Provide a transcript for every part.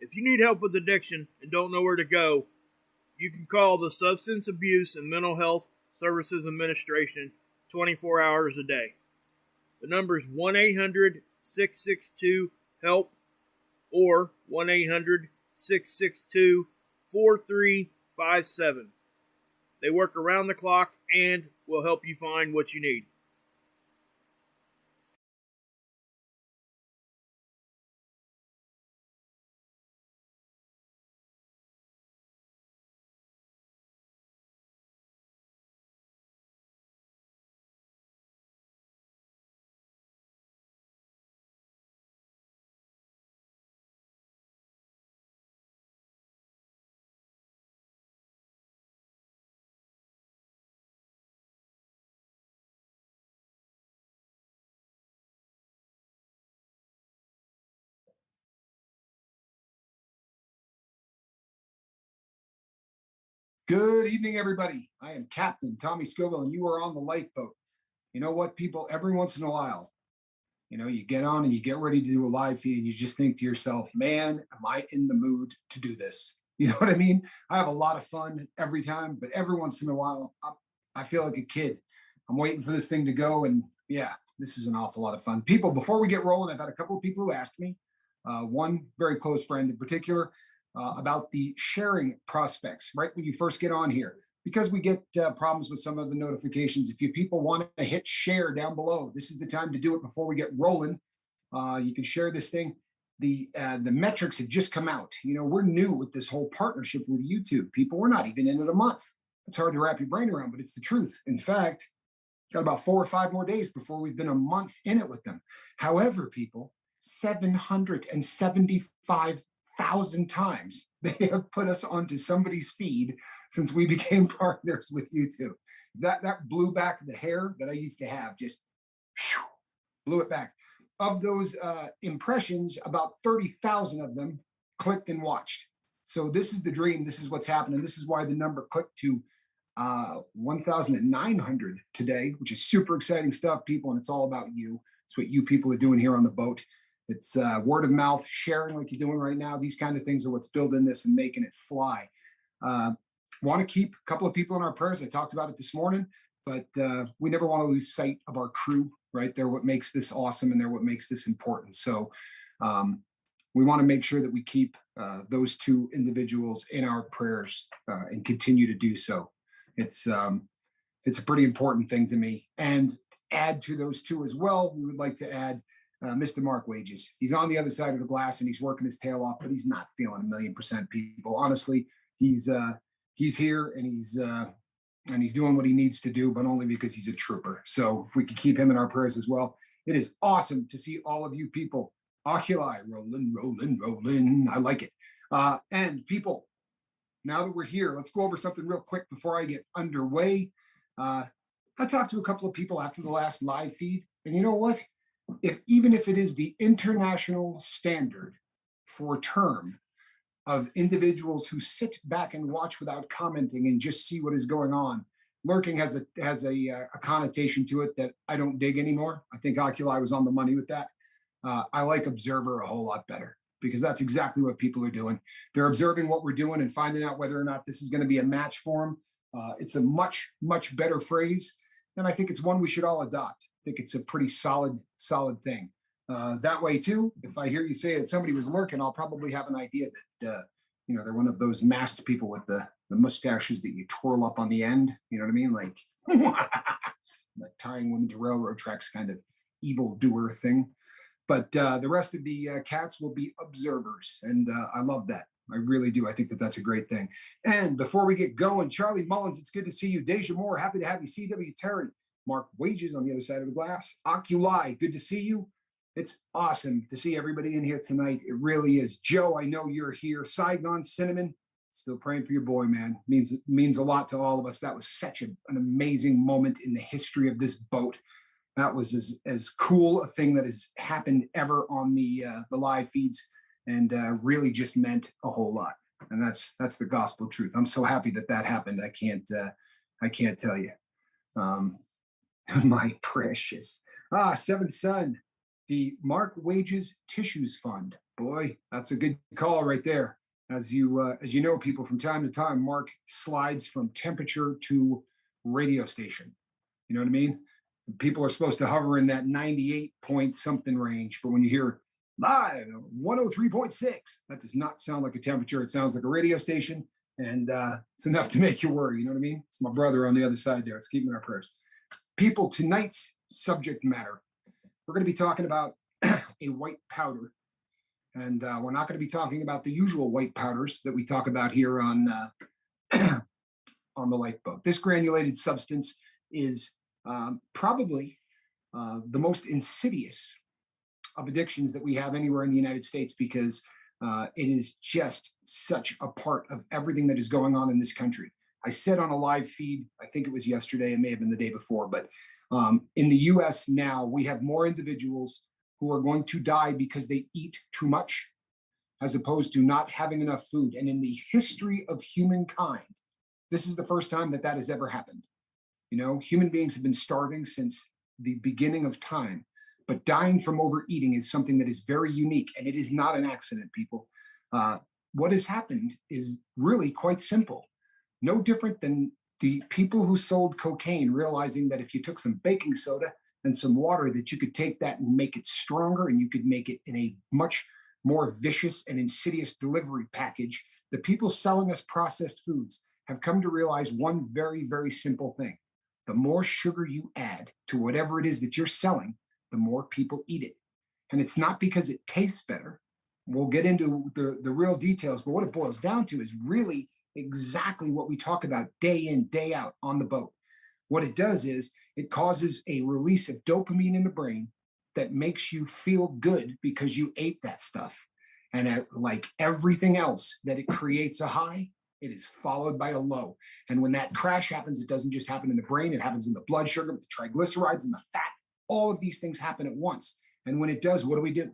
If you need help with addiction and don't know where to go, you can call the Substance Abuse and Mental Health Services Administration 24 hours a day. The number is 1-800-662-HELP or 1-800-662-4357. They work around the clock and will help you find what you need. Good evening, everybody. I am Captain Tommy Scoville, and you are on the lifeboat. You know what, people? Every once in a while, you get on and you get ready to do a live feed, and you just think to yourself, man, am I in the mood to do this? You know what I mean? I have a lot of fun every time, but every once in a while, I feel like a kid. I'm waiting for this thing to go, and yeah, this is an awful lot of fun. People, before we get rolling, I've had a couple of people who asked me, one very close friend in particular, about the sharing prospects, right? When you first get on here, because we get problems with some of the notifications. If you people want to hit share down below, this is the time to do it before we get rolling. You can share this thing. The metrics have just come out. We're new with this whole partnership with YouTube. People, we're not even in it a month. It's hard to wrap your brain around, but it's the truth. In fact, got about 4 or 5 more days before we've been a month in it with them. However, people, 775,000 times they have put us onto somebody's feed since we became partners with YouTube. That blew back the hair that I used to have, just blew it back. Of those impressions, about 30,000 of them clicked and watched. So this is the dream. This is what's happening. This is why the number clicked to 1,900 today, which is super exciting stuff, people. And it's all about you. It's what you people are doing here on the boat. It's word of mouth, sharing like you're doing right now. These kind of things are what's building this and making it fly. Want to keep a couple of people in our prayers. I talked about it this morning, but we never want to lose sight of our crew, right? They're what makes this awesome, and they're what makes this important. So we want to make sure that we keep those 2 individuals in our prayers and continue to do so. It's a pretty important thing to me. And add to those 2 as well, we would like to add Mr. Mark Wages. He's on the other side of the glass and he's working his tail off, but he's not feeling 1,000,000%, people. Honestly, he's here and he's doing what he needs to do, but only because he's a trooper. So if we could keep him in our prayers as well. It is awesome to see all of you people. Oculi, rolling. I like it. And people, now that we're here, let's go over something real quick before I get underway. I talked to a couple of people after the last live feed, and you know what? Even if it is the international standard for term of individuals who sit back and watch without commenting and just see what is going on, lurking has a connotation to it that I don't dig anymore. I think Oculi was on the money with that. I like observer a whole lot better, because that's exactly what people are doing. They're observing what we're doing and finding out whether or not this is going to be a match for them. It's a much, much better phrase. And I think it's one we should all adopt. I think it's a pretty solid thing. That way too, if I hear you say that somebody was lurking, I'll probably have an idea that, they're one of those masked people with the mustaches that you twirl up on the end. You know what I mean? Like, like tying women to railroad tracks kind of evil doer thing. But the rest of the cats will be observers. And I love that. I really do. I think that that's a great thing. And before we get going, Charlie Mullins, it's good to see you. Deja Moore, happy to have you. C.W. Terry, Mark Wages on the other side of the glass. Oculi, good to see you. It's awesome to see everybody in here tonight. It really is. Joe, I know you're here. Saigon Cinnamon, still praying for your boy, man. Means a lot to all of us. That was such an amazing moment in the history of this boat. That was as cool a thing that has happened ever on the live feeds, and really just meant a whole lot. And that's the gospel truth. I'm so happy that happened. I can't tell you. My precious. Seventh son. The Mark Wages Tissues Fund. Boy, that's a good call right there. As you know, people, from time to time, Mark slides from temperature to radio station. You know what I mean? People are supposed to hover in that 98 point something range, but when you hear live 103.6, that does not sound like a temperature. It sounds like a radio station, and it's enough to make you worry. You know what I mean? It's my brother on the other side there. Let's keep him in our prayers. People, tonight's subject matter, we're going to be talking about a white powder. And we're not going to be talking about the usual white powders that we talk about here on on the Lifeboat. This granulated substance is probably the most insidious of addictions that we have anywhere in the United States, because it is just such a part of everything that is going on in this country. I said on a live feed, I think it was yesterday, it may have been the day before, but in the US now, we have more individuals who are going to die because they eat too much, as opposed to not having enough food. And in the history of humankind, this is the first time that that has ever happened. You know, human beings have been starving since the beginning of time, but dying from overeating is something that is very unique, and it is not an accident, people. What has happened is really quite simple. No different than the people who sold cocaine realizing that if you took some baking soda and some water, that you could take that and make it stronger, and you could make it in a much more vicious and insidious delivery package. The people selling us processed foods have come to realize one very, very simple thing. The more sugar you add to whatever it is that you're selling, the more people eat it. And it's not because it tastes better. We'll get into the real details, but what it boils down to is really exactly what we talk about day in, day out on the boat. What it does is it causes a release of dopamine in the brain that makes you feel good because you ate that stuff. And like everything else, that it creates a high, it is followed by a low. And when that crash happens, it doesn't just happen in the brain, it happens in the blood sugar, the triglycerides, and the fat. All of these things happen at once. And when it does, what do?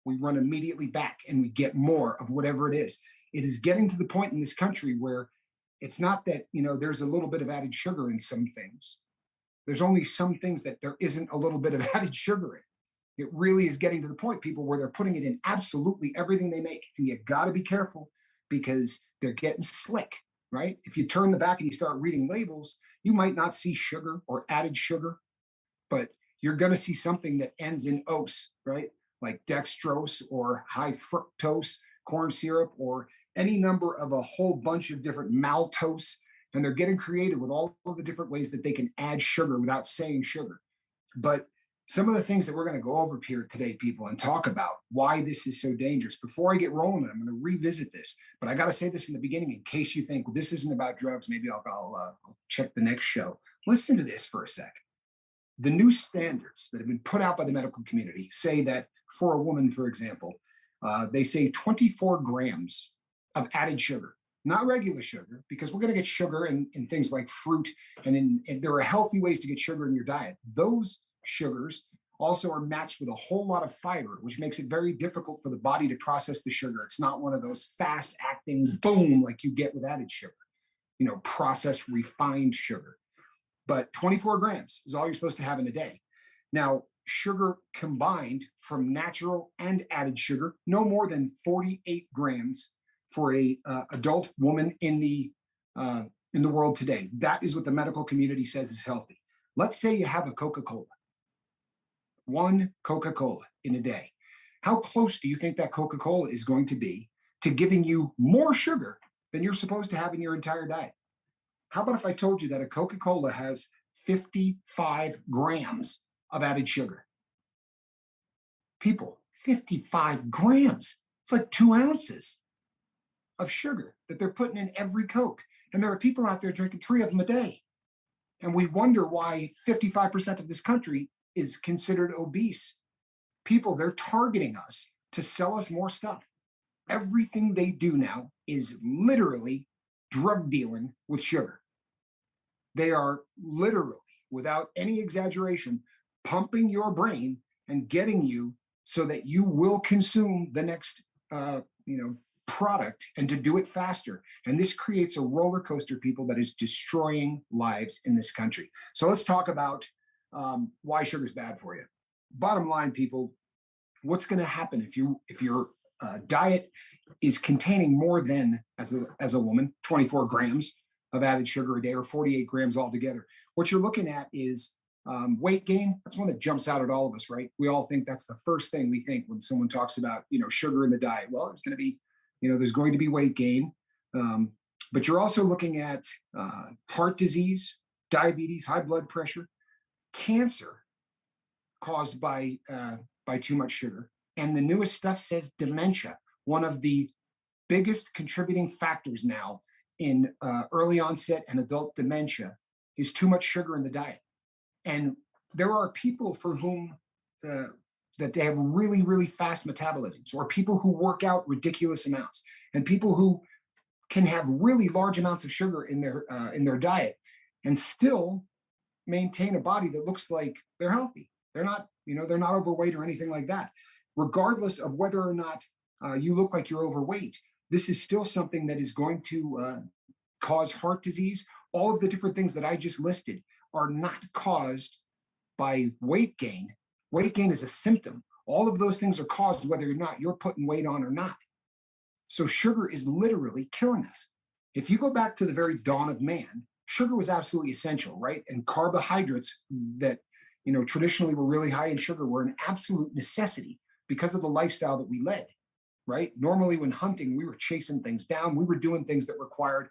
We run immediately back and we get more of whatever it is. It is getting to the point in this country where it's not that, you know, there's a little bit of added sugar in some things. There's only some things that there isn't a little bit of added sugar in. It really is getting to the point, people, where they're putting it in absolutely everything they make. And you got to be careful, because they're getting slick, right? If you turn the back and you start reading labels, you might not see sugar or added sugar, but you're going to see something that ends in ose, right? Like dextrose or high fructose corn syrup, or any number of a whole bunch of different maltose. And they're getting creative with all of the different ways that they can add sugar without saying sugar. But some of the things that we're going to go over here today, people, and talk about why this is so dangerous. Before I get rolling, I'm going to revisit this, but I got to say this in the beginning in case you think, well, this isn't about drugs. Maybe I'll check the next show. Listen to this for a sec. The new standards that have been put out by the medical community say that for a woman, for example, they say 24 grams of added sugar, not regular sugar, because we're going to get sugar in things like fruit, and there are healthy ways to get sugar in your diet. Those sugars also are matched with a whole lot of fiber, which makes it very difficult for the body to process the sugar. It's not one of those fast acting boom like you get with added sugar, you know, processed refined sugar. But 24 grams is all you're supposed to have in a day. Now, sugar combined from natural and added sugar, no more than 48 grams for a adult woman in the world today. That is what the medical community says is healthy. Let's say you have a Coca-Cola, one Coca-Cola in a day. How close do you think that Coca-Cola is going to be to giving you more sugar than you're supposed to have in your entire diet? How about if I told you that a Coca-Cola has 55 grams of added sugar? People, 55 grams. It's like 2 ounces of sugar that they're putting in every Coke. And there are people out there drinking 3 of them a day. And we wonder why 55% of this country is considered obese. People, they're targeting us to sell us more stuff. Everything they do now is literally drug dealing with sugar. They are literally, without any exaggeration, pumping your brain and getting you so that you will consume the next product, and to do it faster. And this creates a roller coaster, people, that is destroying lives in this country. So let's talk about why sugar is bad for you. bottom line, people, what's going to happen if your diet is containing more than, as a woman, 24 grams of added sugar a day, or 48 grams altogether? What you're looking at is weight gain. That's one that jumps out at all of us, right? We all think that's the first thing we think when someone talks about, sugar in the diet. Well, there's going to be weight gain. But you're also looking at heart disease, diabetes, high blood pressure, cancer caused by too much sugar. And the newest stuff says dementia, one of the biggest contributing factors now in early onset and adult dementia, is too much sugar in the diet. And there are people for whom that they have really, really fast metabolisms, or people who work out ridiculous amounts, and people who can have really large amounts of sugar in their diet and still maintain a body that looks like they're healthy. They're not overweight or anything like that. Regardless of whether or not you look like you're overweight, this is still something that is going to cause heart disease. All of the different things that I just listed are not caused by weight gain. Weight gain is a symptom. All of those things are caused whether or not you're putting weight on or not. So sugar is literally killing us. If you go back to the very dawn of man, sugar was absolutely essential, right? And carbohydrates that, traditionally were really high in sugar were an absolute necessity because of the lifestyle that we led, right? Normally when hunting, we were chasing things down. We were doing things that required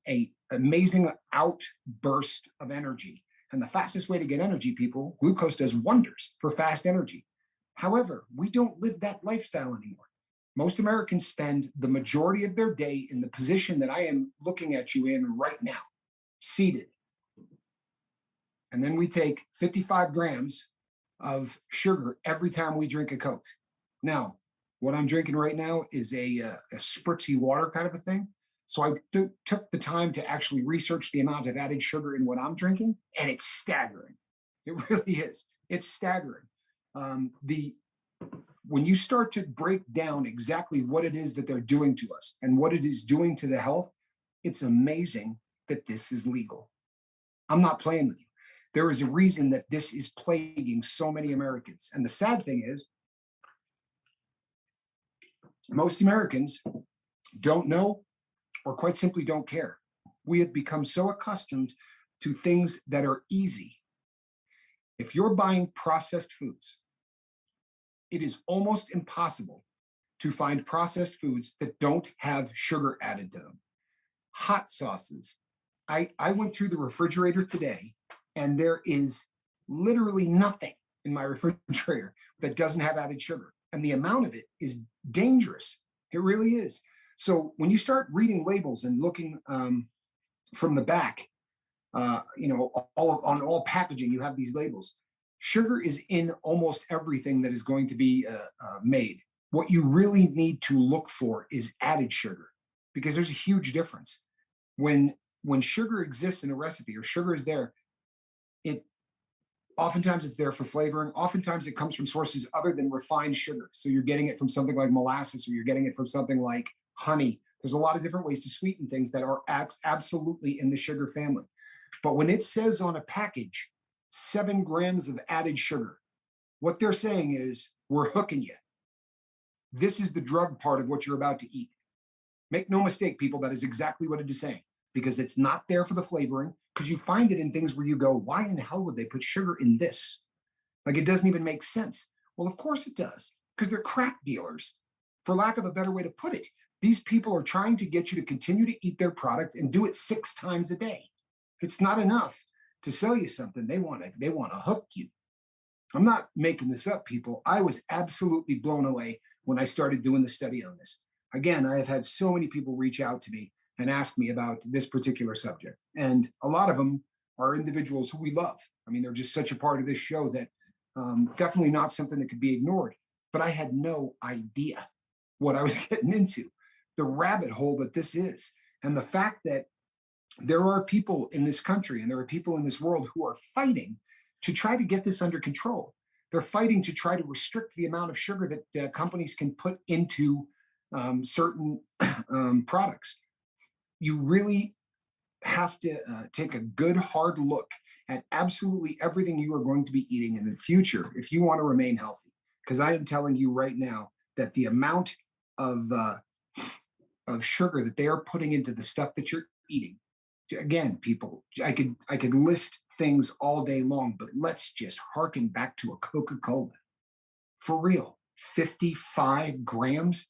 a amazing outburst of energy. And the fastest way to get energy, people, glucose does wonders for fast energy. However, we don't live that lifestyle anymore. Most Americans spend the majority of their day in the position that I am looking at you in right now, seated. And then we take 55 grams of sugar every time we drink a Coke. Now, what I'm drinking right now is a spritzy water kind of a thing. So I took the time to actually research the amount of added sugar in what I'm drinking, and it's staggering. It really is. It's staggering. When you start to break down exactly what it is that they're doing to us and what it is doing to the health, it's amazing that this is legal. I'm not playing with you. There is a reason that this is plaguing so many Americans. And the sad thing is, most Americans don't know, or quite simply don't care. We have become so accustomed to things that are easy. If you're buying processed foods, it is almost impossible to find processed foods that don't have sugar added to them. Hot sauces. I went through the refrigerator today, and there is literally nothing in my refrigerator that doesn't have added sugar. And the amount of it is dangerous. It really is. So when you start reading labels and looking from the back, on all packaging, you have these labels. Sugar is in almost everything that is going to be made. What you really need to look for is added sugar, because there's a huge difference. When sugar exists in a recipe, or sugar is there, oftentimes it's there for flavoring. Oftentimes it comes from sources other than refined sugar. So you're getting it from something like molasses, or you're getting it from something like honey. There's a lot of different ways to sweeten things that are absolutely in the sugar family. But when it says on a package, 7 grams of added sugar, what they're saying is, we're hooking you. This is the drug part of what you're about to eat. Make no mistake, people, that is exactly what it is saying, because it's not there for the flavoring, because you find it in things where you go, why in the hell would they put sugar in this? Like, it doesn't even make sense. Well, of course it does, because they're crack dealers, for lack of a better way to put it. These people are trying to get you to continue to eat their product and do it 6 times a day. It's not enough to sell you something. They want to hook you. I'm not making this up, people. I was absolutely blown away when I started doing the study on this. Again, I have had so many people reach out to me and ask me about this particular subject. And a lot of them are individuals who we love. I mean, they're just such a part of this show that definitely not something that could be ignored. But I had no idea what I was getting into, the rabbit hole that this is. And the fact that there are people in this country and there are people in this world who are fighting to try to get this under control. They're fighting to try to restrict the amount of sugar that companies can put into certain products. You really have to take a good hard look at absolutely everything you are going to be eating in the future if you want to remain healthy. Because I am telling you right now that the amount of sugar that they are putting into the stuff that you're eating, again, people, I could list things all day long, but let's just harken back to a Coca-Cola. For real, 55 grams.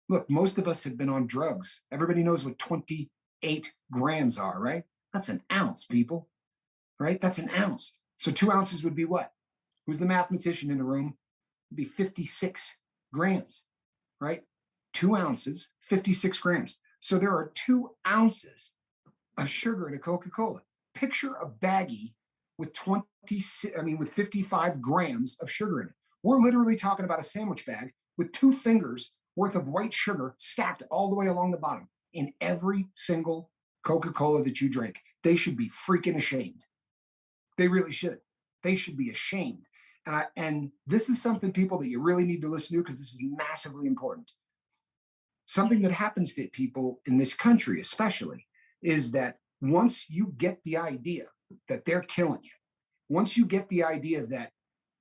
Look, most of us have been on drugs. Everybody knows what 28 grams are, right? That's an ounce, people, right? That's an ounce. So 2 ounces would be what? Who's the mathematician in the room? It'd be 56 grams, right? 2 ounces, 56 grams. So there are 2 ounces of sugar in a Coca-Cola. Picture a baggie with 55 grams of sugar in it. We're literally talking about a sandwich bag with 2 fingers worth of white sugar stacked all the way along the bottom in every single Coca-Cola that you drink. They should be freaking ashamed. They really should. They should be ashamed. And this is something, people, that you really need to listen to, because this is massively important. Something that happens to people in this country, especially, is that once you get the idea that they're killing you, once you get the idea that,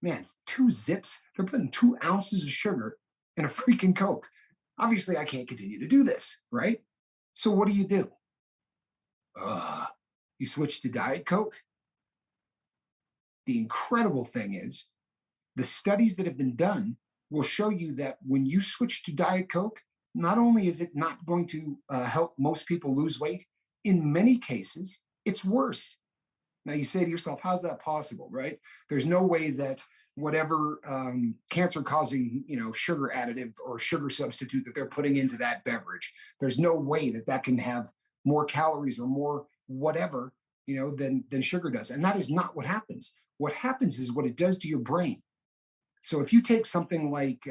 man, 2 zips, they're putting 2 ounces of sugar in a freaking Coke. Obviously, I can't continue to do this, right? So what do? You switch to Diet Coke. The incredible thing is, the studies that have been done will show you that when you switch to Diet Coke, not only is it not going to help most people lose weight, in many cases, it's worse. Now you say to yourself, how's that possible, right? There's no way that whatever cancer-causing, sugar additive or sugar substitute that they're putting into that beverage, there's no way that that can have more calories or more whatever, than sugar does. And that is not what happens. What happens is what it does to your brain. So if you take something like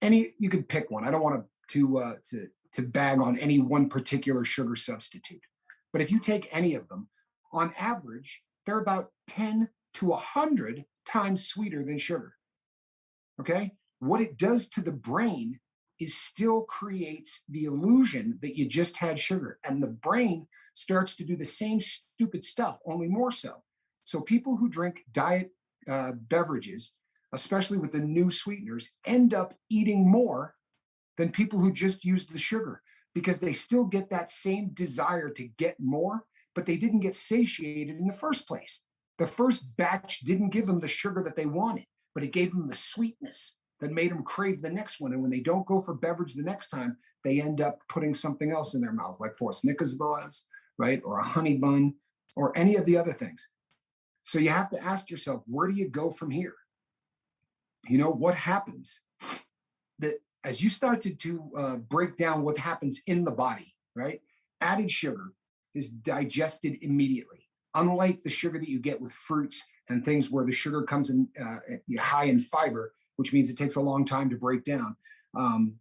you could pick one. I don't want to bag on any one particular sugar substitute, but if you take any of them, on average, they're about 10 to 100 times sweeter than sugar. Okay, what it does to the brain is still creates the illusion that you just had sugar, and the brain starts to do the same stupid stuff, only more so. So people who drink diet beverages, especially with the new sweeteners, end up eating more than people who just used the sugar, because they still get that same desire to get more, but they didn't get satiated in the first place. The first batch didn't give them the sugar that they wanted, but it gave them the sweetness that made them crave the next one. And when they don't go for beverage the next time, they end up putting something else in their mouth, like 4 Snickers bars, right? Or a honey bun, or any of the other things. So you have to ask yourself, where do you go from here? What happens that as you start to break down what happens in the body, right? Added sugar is digested immediately, unlike the sugar that you get with fruits and things where the sugar comes in high in fiber, which means it takes a long time to break down.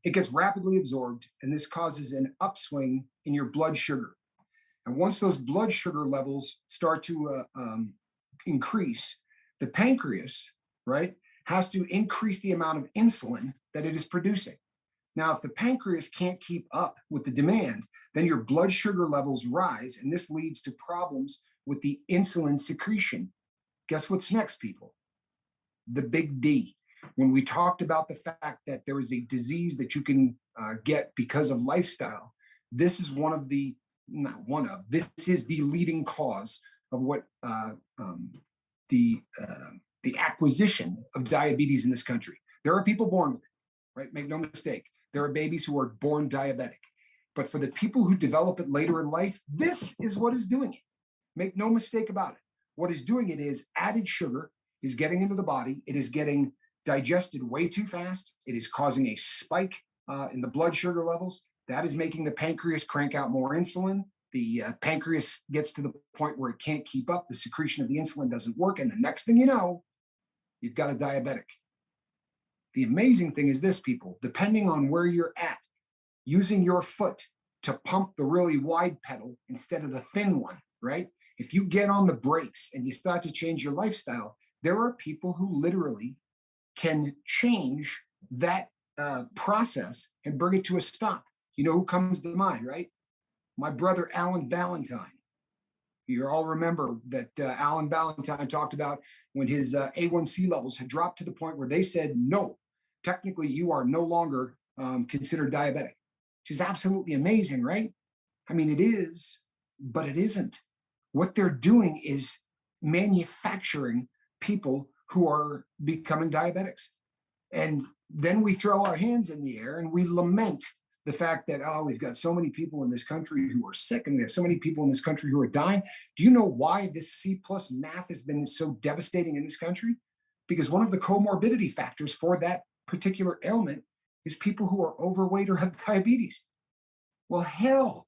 It gets rapidly absorbed, and this causes an upswing in your blood sugar. And once those blood sugar levels start to increase, the pancreas, right, has to increase the amount of insulin that it is producing. Now, if the pancreas can't keep up with the demand, then your blood sugar levels rise, and this leads to problems with the insulin secretion. Guess what's next, people? The big D. When we talked about the fact that there is a disease that you can get because of lifestyle, this is this is the leading cause of what the acquisition of diabetes in this country. There are people born with it, right? Make no mistake. There are babies who are born diabetic. But for the people who develop it later in life, this is what is doing it. Make no mistake about it. What is doing it is added sugar is getting into the body. It is getting digested way too fast. It is causing a spike in the blood sugar levels. That is making the pancreas crank out more insulin. The pancreas gets to the point where it can't keep up. The secretion of the insulin doesn't work. And the next thing you know, you've got a diabetic. The amazing thing is this, people, depending on where you're at, using your foot to pump the really wide pedal instead of the thin one, right? If you get on the brakes and you start to change your lifestyle, there are people who literally can change that process and bring it to a stop. You know who comes to mind, right? My brother, Alan Ballantyne. You all remember that Alan Ballantyne talked about when his A1C levels had dropped to the point where they said, no, technically you are no longer considered diabetic, which is absolutely amazing, right? I mean, it is, but it isn't. What they're doing is manufacturing people who are becoming diabetics. And then we throw our hands in the air and we lament the fact that, oh, we've got so many people in this country who are sick and we have so many people in this country who are dying. Do you know why this C plus math has been so devastating in this country? Because one of the comorbidity factors for that particular ailment is people who are overweight or have diabetes. Well, hell,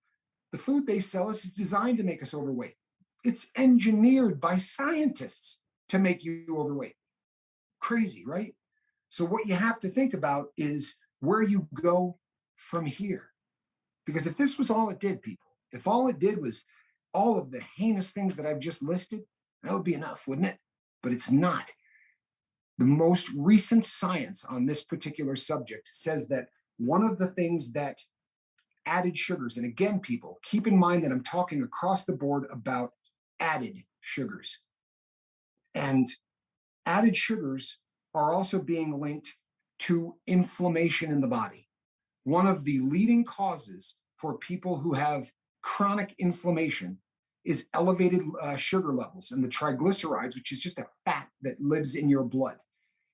the food they sell us is designed to make us overweight. It's engineered by scientists to make you overweight. Crazy, right? So what you have to think about is where you go from here. Because if this was all it did, people, if all it did was all of the heinous things that I've just listed, that would be enough, wouldn't it? But it's not. The most recent science on this particular subject says that one of the things that added sugars, and again, people, keep in mind that I'm talking across the board about added sugars. And added sugars are also being linked to inflammation in the body. One of the leading causes for people who have chronic inflammation is elevated sugar levels and the triglycerides, which is just a fat that lives in your blood.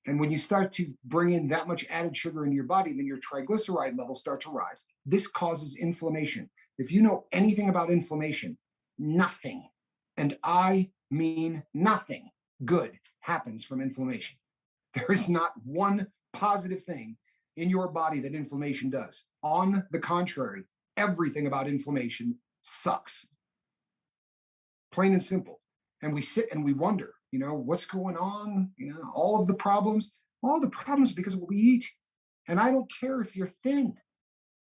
And when you start to bring in that much added sugar into your body, then your triglyceride levels start to rise. This causes inflammation. If you know anything about inflammation, nothing, and I mean nothing good happens from inflammation. There is not one positive thing in your body that inflammation does. On the contrary, everything about inflammation sucks. Plain and simple. And we sit and we wonder, what's going on? All the problems because of what we eat. And I don't care if you're thin.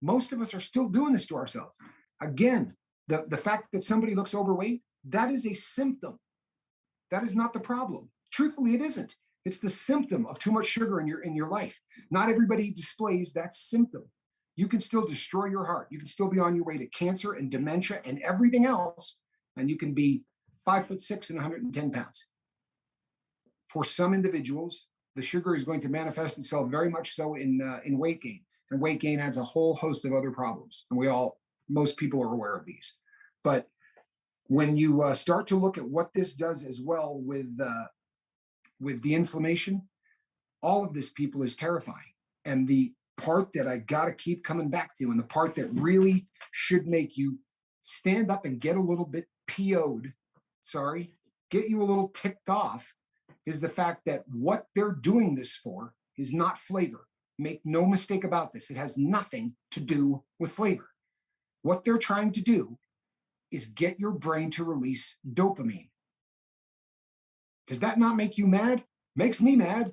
Most of us are still doing this to ourselves. Again, the fact that somebody looks overweight, that is a symptom. That is not the problem. Truthfully, it isn't. It's the symptom of too much sugar in your life. Not everybody displays that symptom. You can still destroy your heart. You can still be on your way to cancer and dementia and everything else, and you can be 5'6" and 110 pounds. For some individuals, the sugar is going to manifest itself very much so in weight gain, and weight gain adds a whole host of other problems, and most people are aware of these. But when you start to look at what this does as well with the inflammation, all of this, people, is terrifying. And the part that I got to keep coming back to, and the part that really should make you stand up and get a little bit PO'd, get you a little ticked off, is the fact that what they're doing this for is not flavor. Make no mistake about this. It has nothing to do with flavor. What they're trying to do is get your brain to release dopamine. Does that not make you mad? Makes me mad.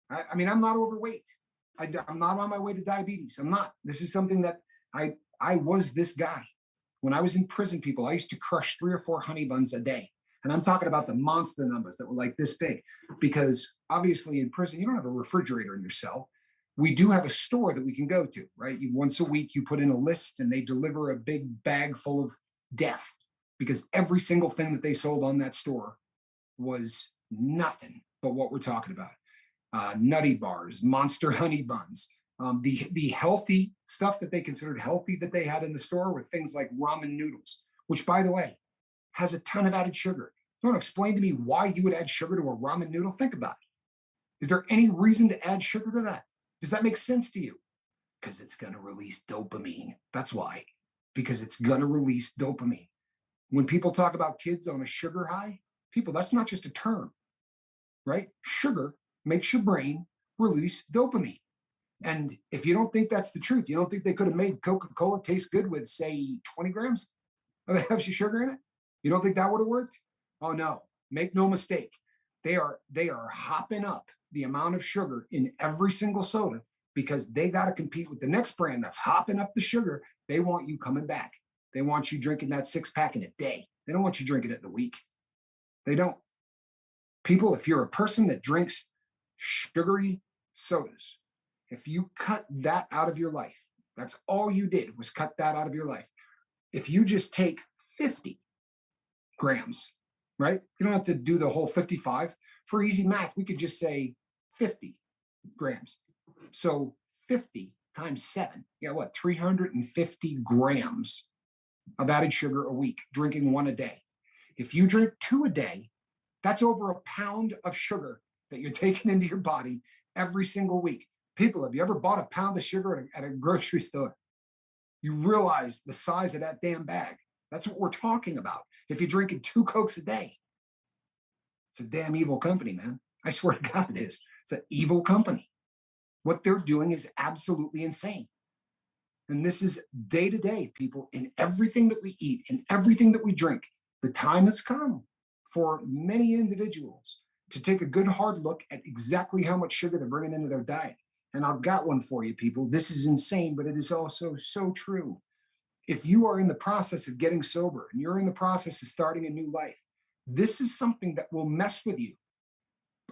I mean, I'm not overweight. I'm not on my way to diabetes. I'm not. This is something that I was this guy. When I was in prison, people, I used to crush 3 or 4 honey buns a day. And I'm talking about the monster numbers that were like this big, because obviously in prison, you don't have a refrigerator in your cell. We do have a store that we can go to, right? Once a week, you put in a list and they deliver a big bag full of death, because every single thing that they sold on that store was nothing but what we're talking about. Nutty bars, Monster honey buns, the healthy stuff that they considered healthy that they had in the store were things like ramen noodles, which, by the way, has a ton of added sugar. Don't explain to me why you would add sugar to a ramen noodle. Think about it. Is there any reason to add sugar to that? Does that make sense to you? Because it's going to release dopamine. That's why. Because it's going to release dopamine. When people talk about kids on a sugar high, people, that's not just a term, right? Sugar makes your brain release dopamine. And if you don't think that's the truth, you don't think they could have made Coca-Cola taste good with, say, 20 grams of extra sugar in it? You don't think that would have worked? Oh, no. Make no mistake. They are hopping up the amount of sugar in every single soda because they got to compete with the next brand that's hopping up the sugar. They want you coming back. They want you drinking that 6-pack in a day. They don't want you drinking it in a week. They don't. People, if you're a person that drinks sugary sodas, if you cut that out of your life, that's all you did was cut that out of your life. If you just take 50 grams, right? You don't have to do the whole 55. For easy math, we could just say 50 grams. So 50 times 7, you got what, 350 grams of added sugar a week, drinking 1 a day. If you drink 2 a day, that's over a pound of sugar that you're taking into your body every single week. People, have you ever bought a pound of sugar at a grocery store? You realize the size of that damn bag. That's what we're talking about. If you're drinking 2 Cokes a day, it's a damn evil company, man. I swear to God it is. It's an evil company. What they're doing is absolutely insane. And this is day to day, people, in everything that we eat, in everything that we drink. The time has come for many individuals to take a good hard look at exactly how much sugar they're bringing into their diet. And I've got one for you, people. This is insane, but it is also so true. If you are in the process of getting sober and you're in the process of starting a new life, this is something that will mess with you.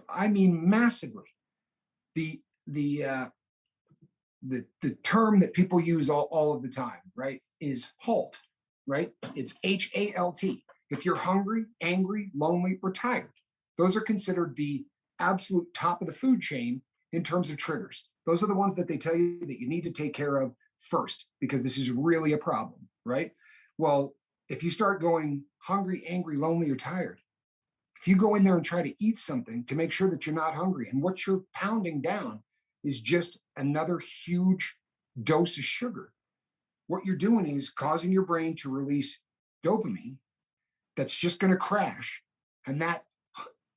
I mean, massively. The term that people use all of the time, right, is HALT, right? It's HALT. If you're hungry, angry, lonely, or tired, those are considered the absolute top of the food chain in terms of triggers. Those are the ones that they tell you that you need to take care of first, because this is really a problem, right? Well, if you start going hungry, angry, lonely, or tired, if you go in there and try to eat something to make sure that you're not hungry, and what you're pounding down is just another huge dose of sugar, what you're doing is causing your brain to release dopamine that's just going to crash. And that,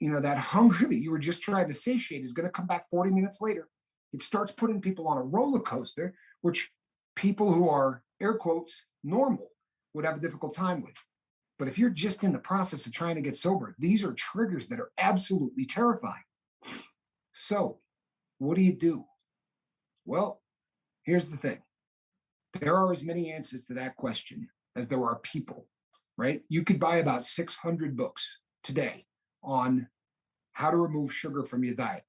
that hunger that you were just trying to satiate is going to come back 40 minutes later. It starts putting people on a roller coaster, which people who are, air quotes, normal would have a difficult time with. But if you're just in the process of trying to get sober, these are triggers that are absolutely terrifying. So what do? Well, here's the thing. There are as many answers to that question as there are people, right? You could buy about 600 books today on how to remove sugar from your diet.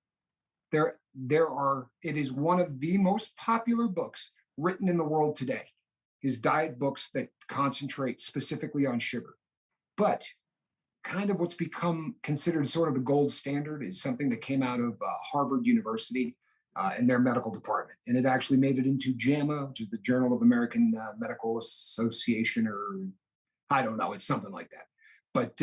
It is one of the most popular books written in the world today, is diet books that concentrate specifically on sugar. But kind of what's become considered sort of the gold standard is something that came out of Harvard University in their medical department. And it actually made it into JAMA, which is the Journal of American Medical Association, or I don't know, it's something like that. But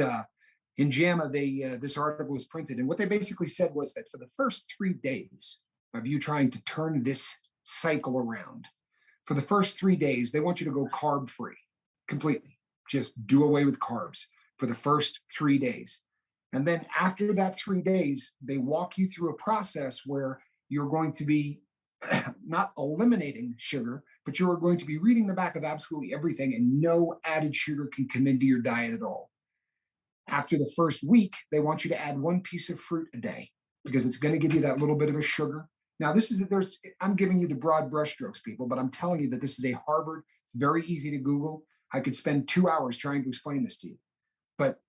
in JAMA, this article was printed. And what they basically said was that for the first 3 days of you trying to turn this cycle around, for the first 3 days, they want you to go carb-free completely. Just do away with carbs for the first 3 days. And then after that 3 days, they walk you through a process where you're going to be not eliminating sugar, but you're going to be reading the back of absolutely everything, and no added sugar can come into your diet at all. After the first week, they want you to add 1 piece of fruit a day because it's going to give you that little bit of a sugar. Now, I'm giving you the broad brushstrokes, people, but I'm telling you that this is a Harvard. It's very easy to Google. I could spend 2 hours trying to explain this to you. But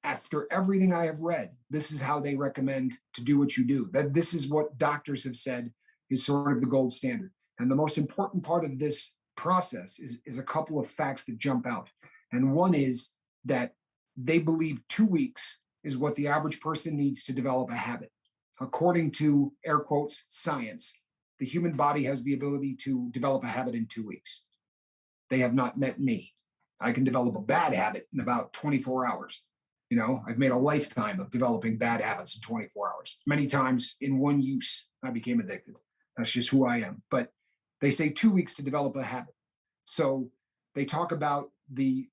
after everything I have read, this is how they recommend to do what you do. That this is what doctors have said is sort of the gold standard. And the most important part of this process is a couple of facts that jump out. And one is that they believe 2 weeks is what the average person needs to develop a habit. According to, air quotes, science, the human body has the ability to develop a habit in 2 weeks. They have not met me. I can develop a bad habit in about 24 hours. I've made a lifetime of developing bad habits in 24 hours. Many times in one use, I became addicted. That's just who I am. But they say 2 weeks to develop a habit. So they talk about the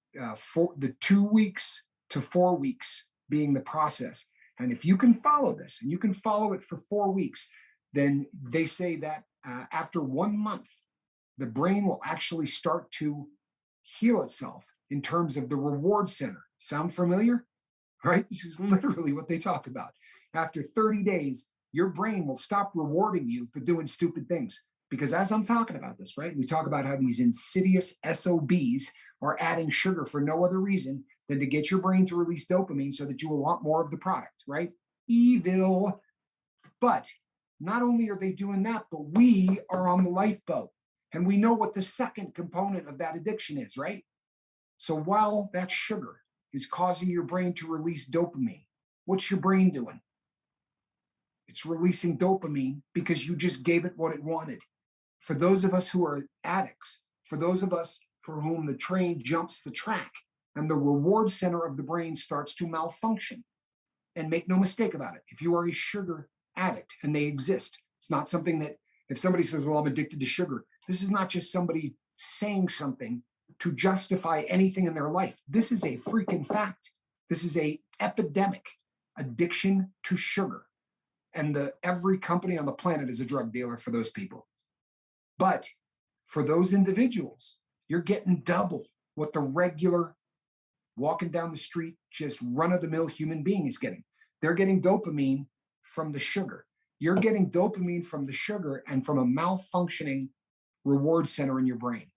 2 weeks to 4 weeks being the process. And if you can follow this, and you can follow it for 4 weeks, then they say that after 1 month, the brain will actually start to heal itself in terms of the reward center. Sound familiar? Right? This is literally what they talk about. After 30 days, your brain will stop rewarding you for doing stupid things. Because as I'm talking about this, right, we talk about how these insidious SOBs are adding sugar for no other reason than to get your brain to release dopamine so that you will want more of the product, right? Evil. But not only are they doing that, but we are on the lifeboat. And we know what the second component of that addiction is, right? So while that's sugar, is causing your brain to release dopamine. What's your brain doing? It's releasing dopamine because you just gave it what it wanted. For those of us who are addicts, for those of us for whom the train jumps the track and the reward center of the brain starts to malfunction. And make no mistake about it, if you are a sugar addict, and they exist, it's not something that if somebody says, well, I'm addicted to sugar, this is not just somebody saying something to justify anything in their life. This is a freaking fact. This is a epidemic, addiction to sugar. And every company on the planet is a drug dealer for those people. But for those individuals, you're getting double what the regular walking down the street, just run-of-the-mill human being is getting. They're getting dopamine from the sugar. You're getting dopamine from the sugar and from a malfunctioning reward center in your brain,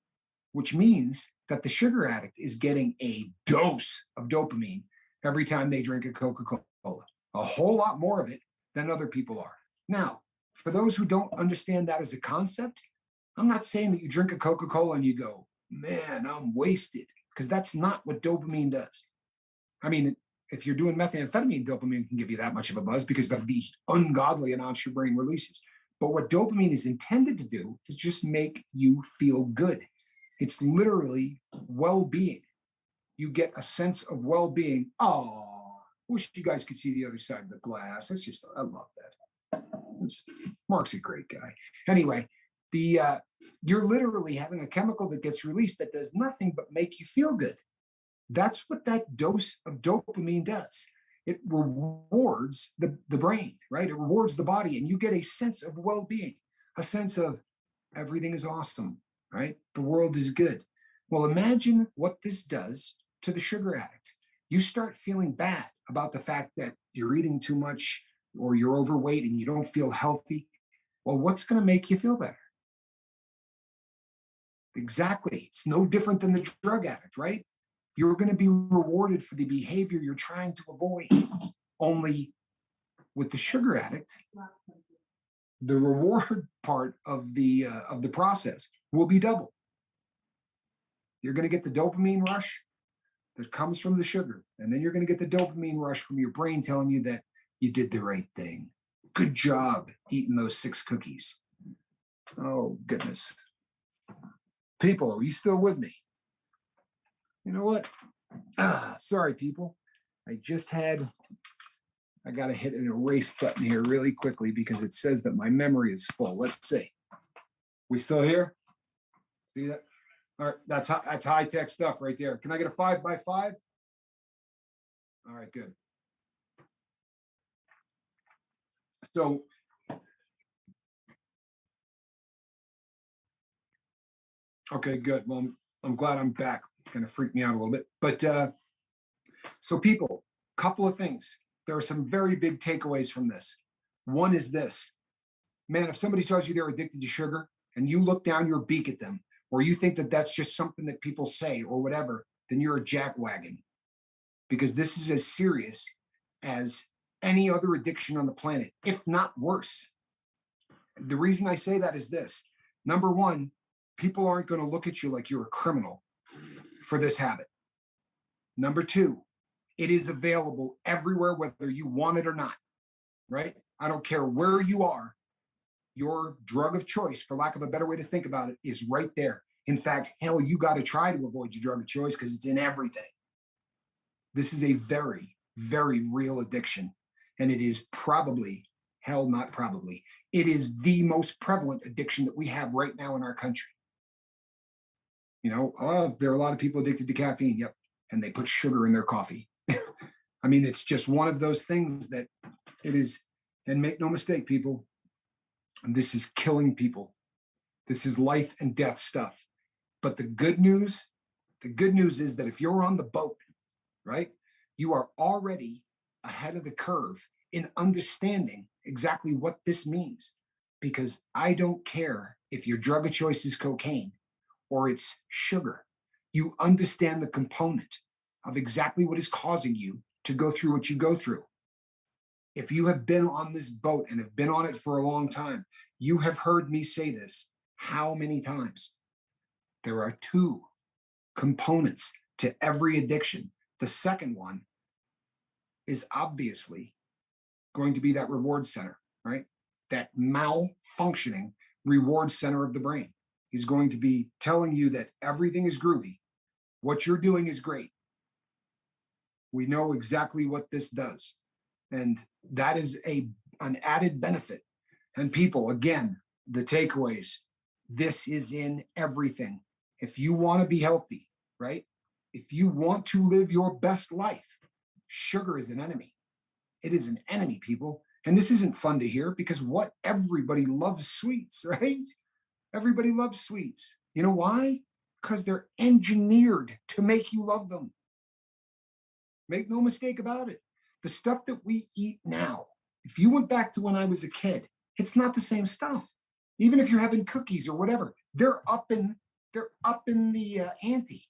which means that the sugar addict is getting a dose of dopamine every time they drink a Coca-Cola, a whole lot more of it than other people are. Now, for those who don't understand that as a concept, I'm not saying that you drink a Coca-Cola and you go, man, I'm wasted, because that's not what dopamine does. I mean, if you're doing methamphetamine, dopamine can give you that much of a buzz because of these ungodly amounts your brain releases. But what dopamine is intended to do is just make you feel good. It's literally well-being. You get a sense of well-being. Oh, wish you guys could see the other side of the glass. I love that. Mark's a great guy. Anyway, you're literally having a chemical that gets released that does nothing but make you feel good. That's what that dose of dopamine does. It rewards the brain, right? It rewards the body, and you get a sense of well-being, a sense of everything is awesome, right? The world is good. Well, imagine what this does to the sugar addict. You start feeling bad about the fact that you're eating too much or you're overweight and you don't feel healthy. Well, what's going to make you feel better? Exactly. It's no different than the drug addict, right? You're going to be rewarded for the behavior you're trying to avoid. Only with the sugar addict, the reward part of the process will be double. You're going to get the dopamine rush that comes from the sugar, and then you're going to get the dopamine rush from your brain telling you that you did the right thing. Good job eating those 6 cookies. Oh, goodness. People, are you still with me? You know what? Sorry, people. I got to hit an erase button here really quickly because it says that my memory is full. Let's see. We still here? See that? All right, that's high-tech stuff right there. Can I get a 5x5? All right, good. So, okay, good. Well, I'm glad I'm back. Kind of freaked me out a little bit. But so people, couple of things. There are some very big takeaways from this. One is this. Man, if somebody tells you they're addicted to sugar and you look down your beak at them, or you think that that's just something that people say or whatever, then you're a jackwagon. Because this is as serious as any other addiction on the planet, if not worse. The reason I say that is this. Number one, people aren't going to look at you like you're a criminal for this habit. Number two, it is available everywhere, whether you want it or not, right? I don't care where you are. Your drug of choice, for lack of a better way to think about it, is right there. In fact, hell, you got to try to avoid your drug of choice because it's in everything. This is a very, very real addiction. And it is probably, hell, not probably, it is the most prevalent addiction that we have right now in our country. You know, there are a lot of people addicted to caffeine. Yep. And they put sugar in their coffee. I mean, it's just one of those things that it is, and make no mistake, people, this is killing people. This is life and death stuff. But the good news is that if you're on the boat, right, you are already ahead of the curve in understanding exactly what this means. Because I don't care if your drug of choice is cocaine or it's sugar. You understand the component of exactly what is causing you to go through what you go through. If you have been on this boat and have been on it for a long time, you have heard me say this how many times? There are 2 components to every addiction The second one is obviously going to be that reward center, right? That malfunctioning reward center of the brain. He's going to be telling you that everything is groovy. What you're doing is great. We know exactly what this does. And that is an added benefit. And people, again, the takeaways, this is in everything. If you want to be healthy, right? If you want to live your best life, sugar is an enemy. It is an enemy, people. And this isn't fun to hear because everybody loves sweets, right? Everybody loves sweets. You know why? Because they're engineered to make you love them. Make no mistake about it. The stuff that we eat now, if you went back to when I was a kid, it's not the same stuff. Even if you're having cookies or whatever, they're up in the ante.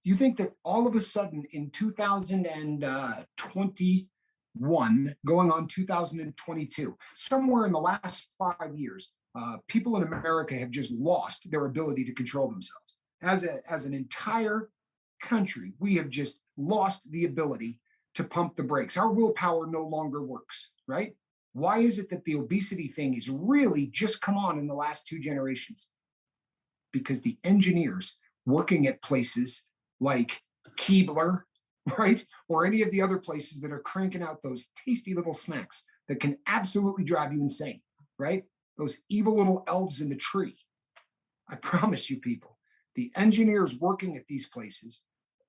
You think that all of a sudden in 2021, going on 2022, somewhere in the last 5 years, people in America have just lost their ability to control themselves. As an entire country, we have just lost the ability to pump the brakes. Our willpower no longer works, right? Why is it that the obesity thing is really just come on in the last 2 generations? Because the engineers working at places like Keebler, right? Or any of the other places that are cranking out those tasty little snacks that can absolutely drive you insane, right? Those evil little elves in the tree. I promise you, people, the engineers working at these places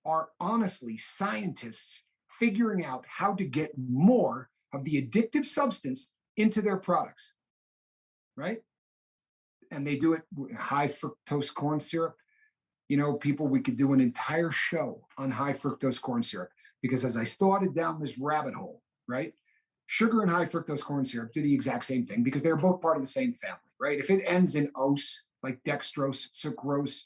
are honestly scientists figuring out how to get more of the addictive substance into their products, right? And they do it with high fructose corn syrup. You know, people, we could do an entire show on high fructose corn syrup because as I started down this rabbit hole, right? Sugar and high fructose corn syrup do the exact same thing because they're both part of the same family, right? If it ends in ose, like dextrose, sucrose,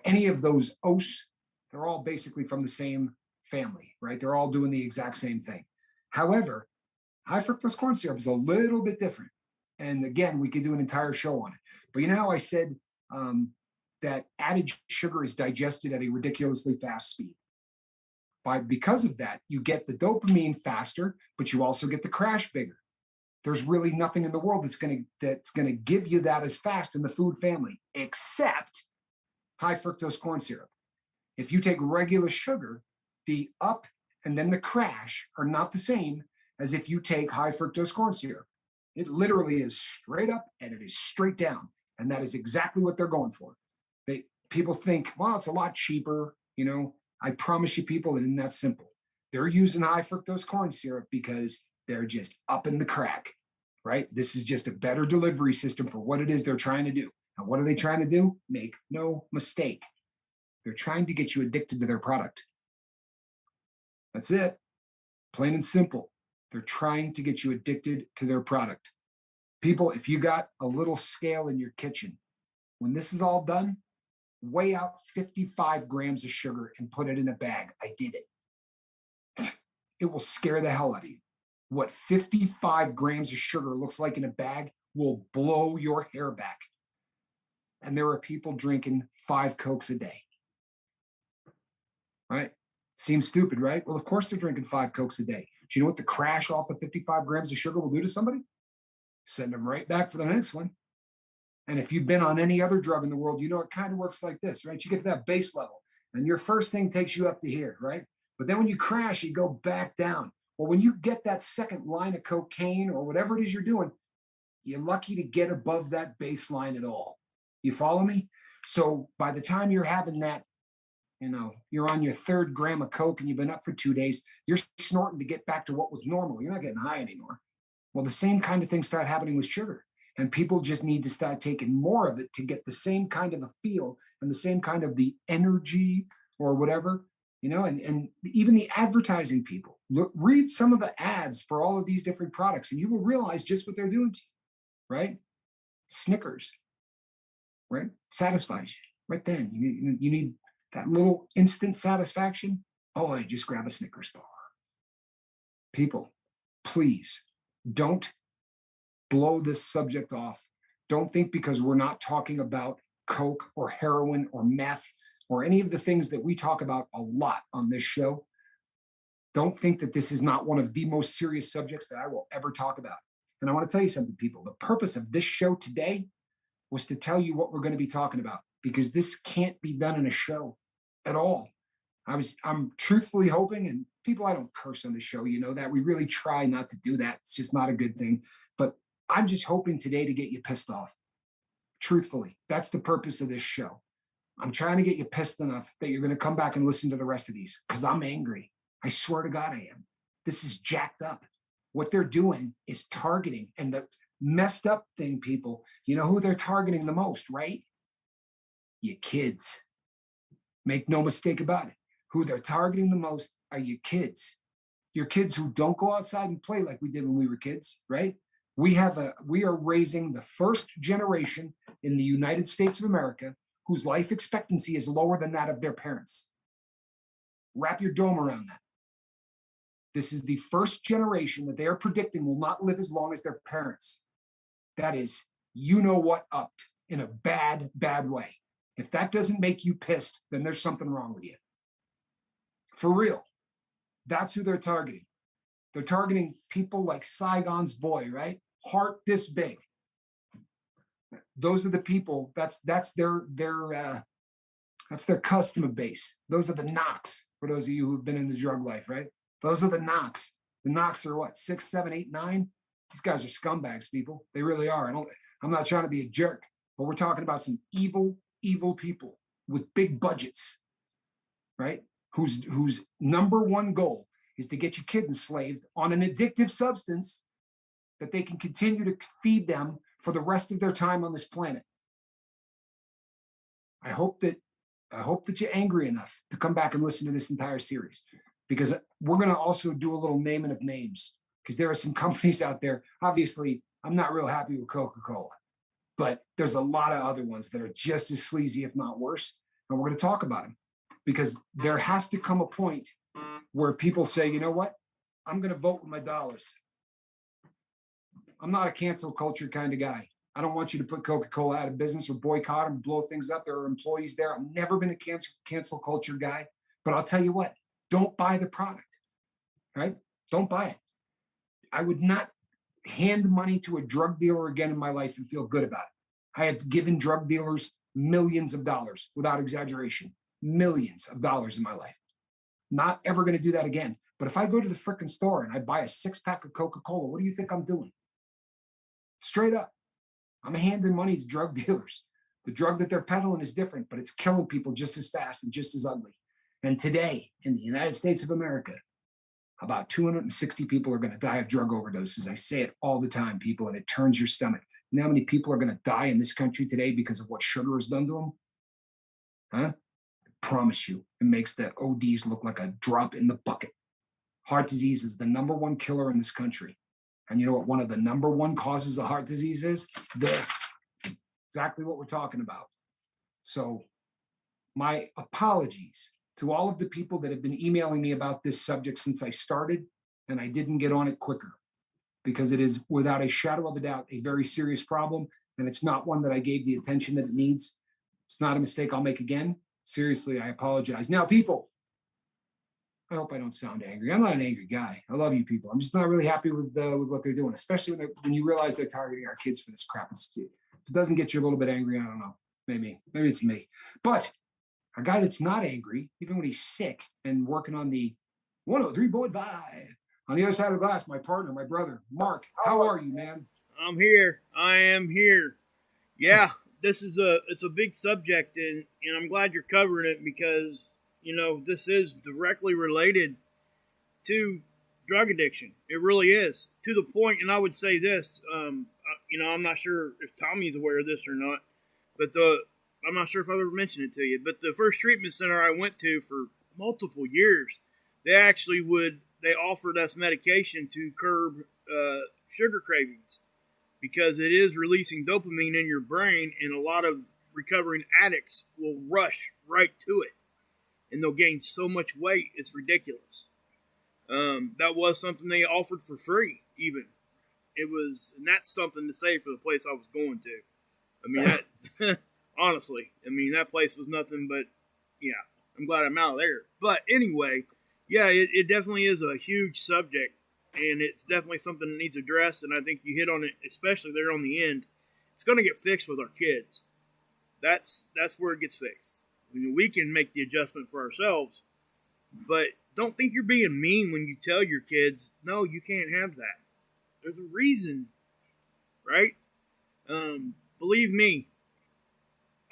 any of those ose, they're all basically from the same family, right? They're all doing the exact same thing. However, high fructose corn syrup is a little bit different. And again, we could do an entire show on it. But you know how I said that added sugar is digested at a ridiculously fast speed? Because of that, you get the dopamine faster, but you also get the crash bigger. There's really nothing in the world that's going to give you that as fast in the food family, except high fructose corn syrup. If you take regular sugar, the up and then the crash are not the same as if you take high fructose corn syrup. It literally is straight up and it is straight down. And that is exactly what they're going for. People think, well, it's a lot cheaper. You know, I promise you, people, it isn't that simple. They're using high fructose corn syrup because they're just up in the crack, right? This is just a better delivery system for what it is they're trying to do. And what are they trying to do? Make no mistake. They're trying to get you addicted to their product. That's it. Plain and simple. They're trying to get you addicted to their product. People, if you got a little scale in your kitchen, when this is all done, weigh out 55 grams of sugar and put it in a bag. I did it. It will scare the hell out of you. What 55 grams of sugar looks like in a bag will blow your hair back. And there are people drinking 5 Cokes a day. Right? Seems stupid, right? Well, of course they're drinking 5 Cokes a day. Do you know what the crash off of 55 grams of sugar will do to somebody? Send them right back for the next one. And if you've been on any other drug in the world, you know it kind of works like this, right? You get to that base level, and your first thing takes you up to here, right? But then when you crash, you go back down. Well, when you get that second line of cocaine or whatever it is you're doing, you're lucky to get above that baseline at all. You follow me? So by the time you're having that, you're on your 3rd gram of Coke and you've been up for 2 days, you're snorting to get back to what was normal. You're not getting high anymore. Well, the same kind of things start happening with sugar. And people just need to start taking more of it to get the same kind of a feel and the same kind of the energy or whatever, and even the advertising people. Read some of the ads for all of these different products and you will realize just what they're doing to you, right? Snickers, right? Satisfies you right then. You need that little instant satisfaction. Oh, I just grab a Snickers bar. People, please don't blow this subject off. Don't think because we're not talking about Coke or heroin or meth or any of the things that we talk about a lot on this show, don't think that this is not one of the most serious subjects that I will ever talk about. And I want to tell you something, people. The purpose of this show today was to tell you what we're going to be talking about, because this can't be done in a show at all. I'm truthfully hoping, and people, I don't curse on the show, you know that. We really try not to do that. It's just not a good thing. But I'm just hoping today to get you pissed off. Truthfully, that's the purpose of this show. I'm trying to get you pissed enough that you're going to come back and listen to the rest of these, because I'm angry. I swear to God I am. This is jacked up. What they're doing is targeting. And the messed up thing, people, you know who they're targeting the most, right? Your kids. Make no mistake about it. Who they're targeting the most are your kids. Your kids who don't go outside and play like we did when we were kids, right? We are raising the first generation in the United States of America whose life expectancy is lower than that of their parents. Wrap your dome around that. This is the first generation that they are predicting will not live as long as their parents. That is, you know what, upped in a bad, bad way. If that doesn't make you pissed, then there's something wrong with you. For real. That's who they're targeting. They're targeting people like Saigon's boy, right? Heart this big. Those are the people. That's their customer base. Those are the knocks. For those of you who've been in the drug life, right? Those are the knocks. The knocks are what? 6, 7, 8, 9. These guys are scumbags, people. They really are. I'm not trying to be a jerk, but we're talking about some evil people with big budgets, right? Whose number one goal is to get your kid enslaved on an addictive substance that they can continue to feed them for the rest of their time on this planet. I hope that you're angry enough to come back and listen to this entire series, because we're going to also do a little naming of names, because there are some companies out there. Obviously, I'm not real happy with Coca-Cola, but there's a lot of other ones that are just as sleazy, if not worse. And we're going to talk about them, because there has to come a point where people say, you know what? I'm going to vote with my dollars. I'm not a cancel culture kind of guy. I don't want you to put Coca-Cola out of business or boycott them, blow things up. There are employees there. I've never been a cancel culture guy, but I'll tell you what, don't buy the product, right? Don't buy it. I would not hand money to a drug dealer again in my life and feel good about it. I have given drug dealers millions of dollars, without exaggeration, millions of dollars in my life. Not ever going to do that again. But if I go to the frickin' store and I buy a 6-pack of Coca-Cola, what do you think I'm doing? Straight up. I'm handing money to drug dealers. The drug that they're peddling is different, but it's killing people just as fast and just as ugly. And today, in the United States of America, about 260 people are going to die of drug overdoses. I say it all the time, people, and it turns your stomach. You know how many people are going to die in this country today because of what sugar has done to them? Huh? I promise you, it makes the ODs look like a drop in the bucket. Heart disease is the number one killer in this country. And you know what one of the number one causes of heart disease is? This. Exactly what we're talking about. So my apologies to all of the people that have been emailing me about this subject since I started, and I didn't get on it quicker, because it is, without a shadow of a doubt, a very serious problem, and it's not one that I gave the attention that it needs. It's not a mistake I'll make again. Seriously, I apologize. Now, people, I hope I don't sound angry. I'm not an angry guy. I love you people. I'm just not really happy with what they're doing, especially when you realize they're targeting our kids for this crap. If it doesn't get you a little bit angry, I don't know. Maybe it's me. But a guy that's not angry, even when he's sick and working on the 103 Boyd Vibe. On the other side of the glass, my partner, my brother, Mark. How are you, man? I'm here. I am here. Yeah, it's a big subject, and I'm glad you're covering it, because this is directly related to drug addiction. It really is, to the point. And I would say this, I'm not sure if Tommy's aware of this or not, but I'm not sure if I've ever mentioned it to you, but the first treatment center I went to for multiple years, they offered us medication to curb sugar cravings, because it is releasing dopamine in your brain, and a lot of recovering addicts will rush right to it, and they'll gain so much weight, it's ridiculous. That was something they offered for free, even. And that's something to say for the place I was going to. I mean, honestly, that place was nothing but yeah, I'm glad I'm out of there. But anyway, yeah, it definitely is a huge subject, and it's definitely something that needs addressed. And I think you hit on it, especially there on the end. It's going to get fixed with our kids. That's where it gets fixed. I mean, we can make the adjustment for ourselves, but don't think you're being mean when you tell your kids, no, you can't have that. There's a reason, right? Believe me,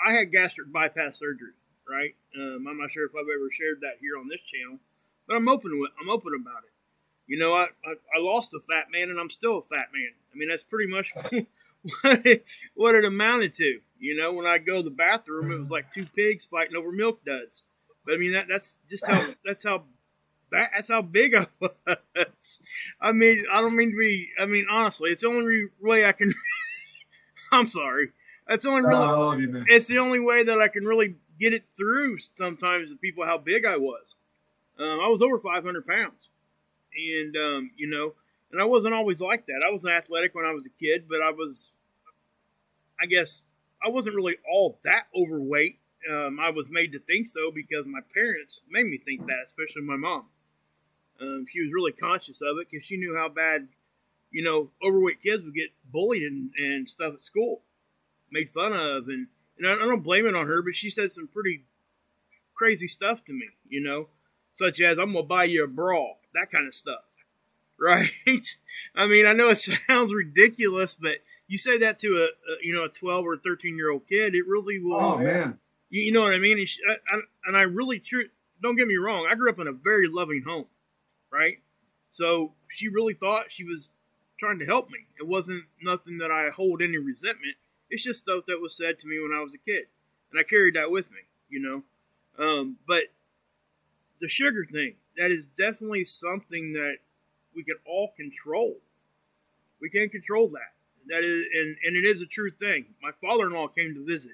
I had gastric bypass surgery, right? I'm not sure if I've ever shared that here on this channel, but I'm open about it. You know, I lost a fat man, and I'm still a fat man. I mean, that's pretty much what it amounted to. You know, when I go to the bathroom, it was like two pigs fighting over milk duds. But I mean, that's how big I was. I mean, I don't mean to be. I mean, honestly, it's the only way I can. I'm sorry. That's the only it's the only way that I can really get it through sometimes to people how big I was. I was over 500 pounds. And, you know, and I wasn't always like that. I was athletic when I was a kid, but I guess I wasn't really all that overweight. I was made to think so because my parents made me think that, especially my mom. She was really conscious of it because she knew how bad, you know, overweight kids would get bullied and stuff at school, made fun of. And I don't blame it on her, but she said some pretty crazy stuff to me, you know, such as, I'm going to buy you a bra, that kind of stuff, right? I mean, I know it sounds ridiculous, but you say that to a 12 or 13-year-old kid, it really will. Oh, man. You know what I mean? And I really, don't get me wrong, I grew up in a very loving home, right? So she really thought she was trying to help me. It wasn't nothing that I hold any resentment. It's just stuff that was said to me when I was a kid. And I carried that with me, you know. But the sugar thing, that is definitely something that we can all control. We can control that. That is, and it is a true thing. My father-in-law came to visit.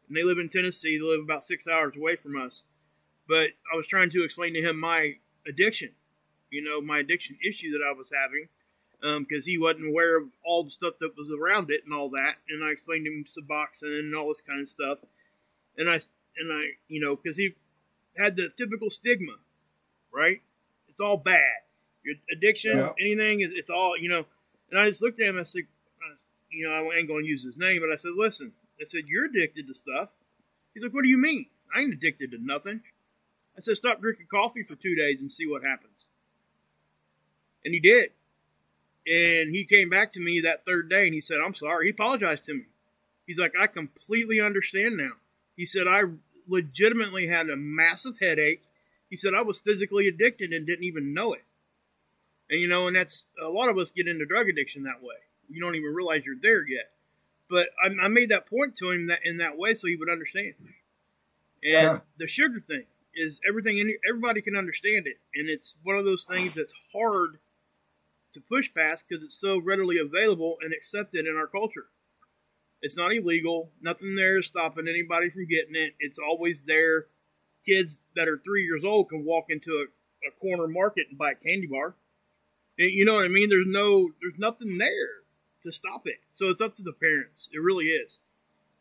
And they live in Tennessee. They live about 6 hours away from us. But I was trying to explain to him my addiction. You know, my addiction issue that I was having. Because he wasn't aware of all the stuff that was around it and all that. And I explained to him Suboxone and all this kind of stuff. And I, you know, because he had the typical stigma, right? It's all bad. Your addiction, anything, it's all, you know. And I just looked at him and I said, you know, I ain't going to use his name, but I said, listen, I said, you're addicted to stuff. He's like, what do you mean? I ain't addicted to nothing. I said, stop drinking coffee for 2 days and see what happens. And he did. And he came back to me that third day and he said, I'm sorry. He apologized to me. He's like, I completely understand now. He said, I legitimately had a massive headache. He said, I was physically addicted and didn't even know it. And, you know, and that's, a lot of us get into drug addiction that way. You don't even realize you're there yet. But I made that point to him that in that way so he would understand. And the sugar thing is everybody can understand it. And it's one of those things that's hard to push past because it's so readily available and accepted in our culture. It's not illegal. Nothing there is stopping anybody from getting it. It's always there. Kids that are 3 years old can walk into a corner market and buy a candy bar. You know what I mean? There's nothing there to stop it. So it's up to the parents. It really is.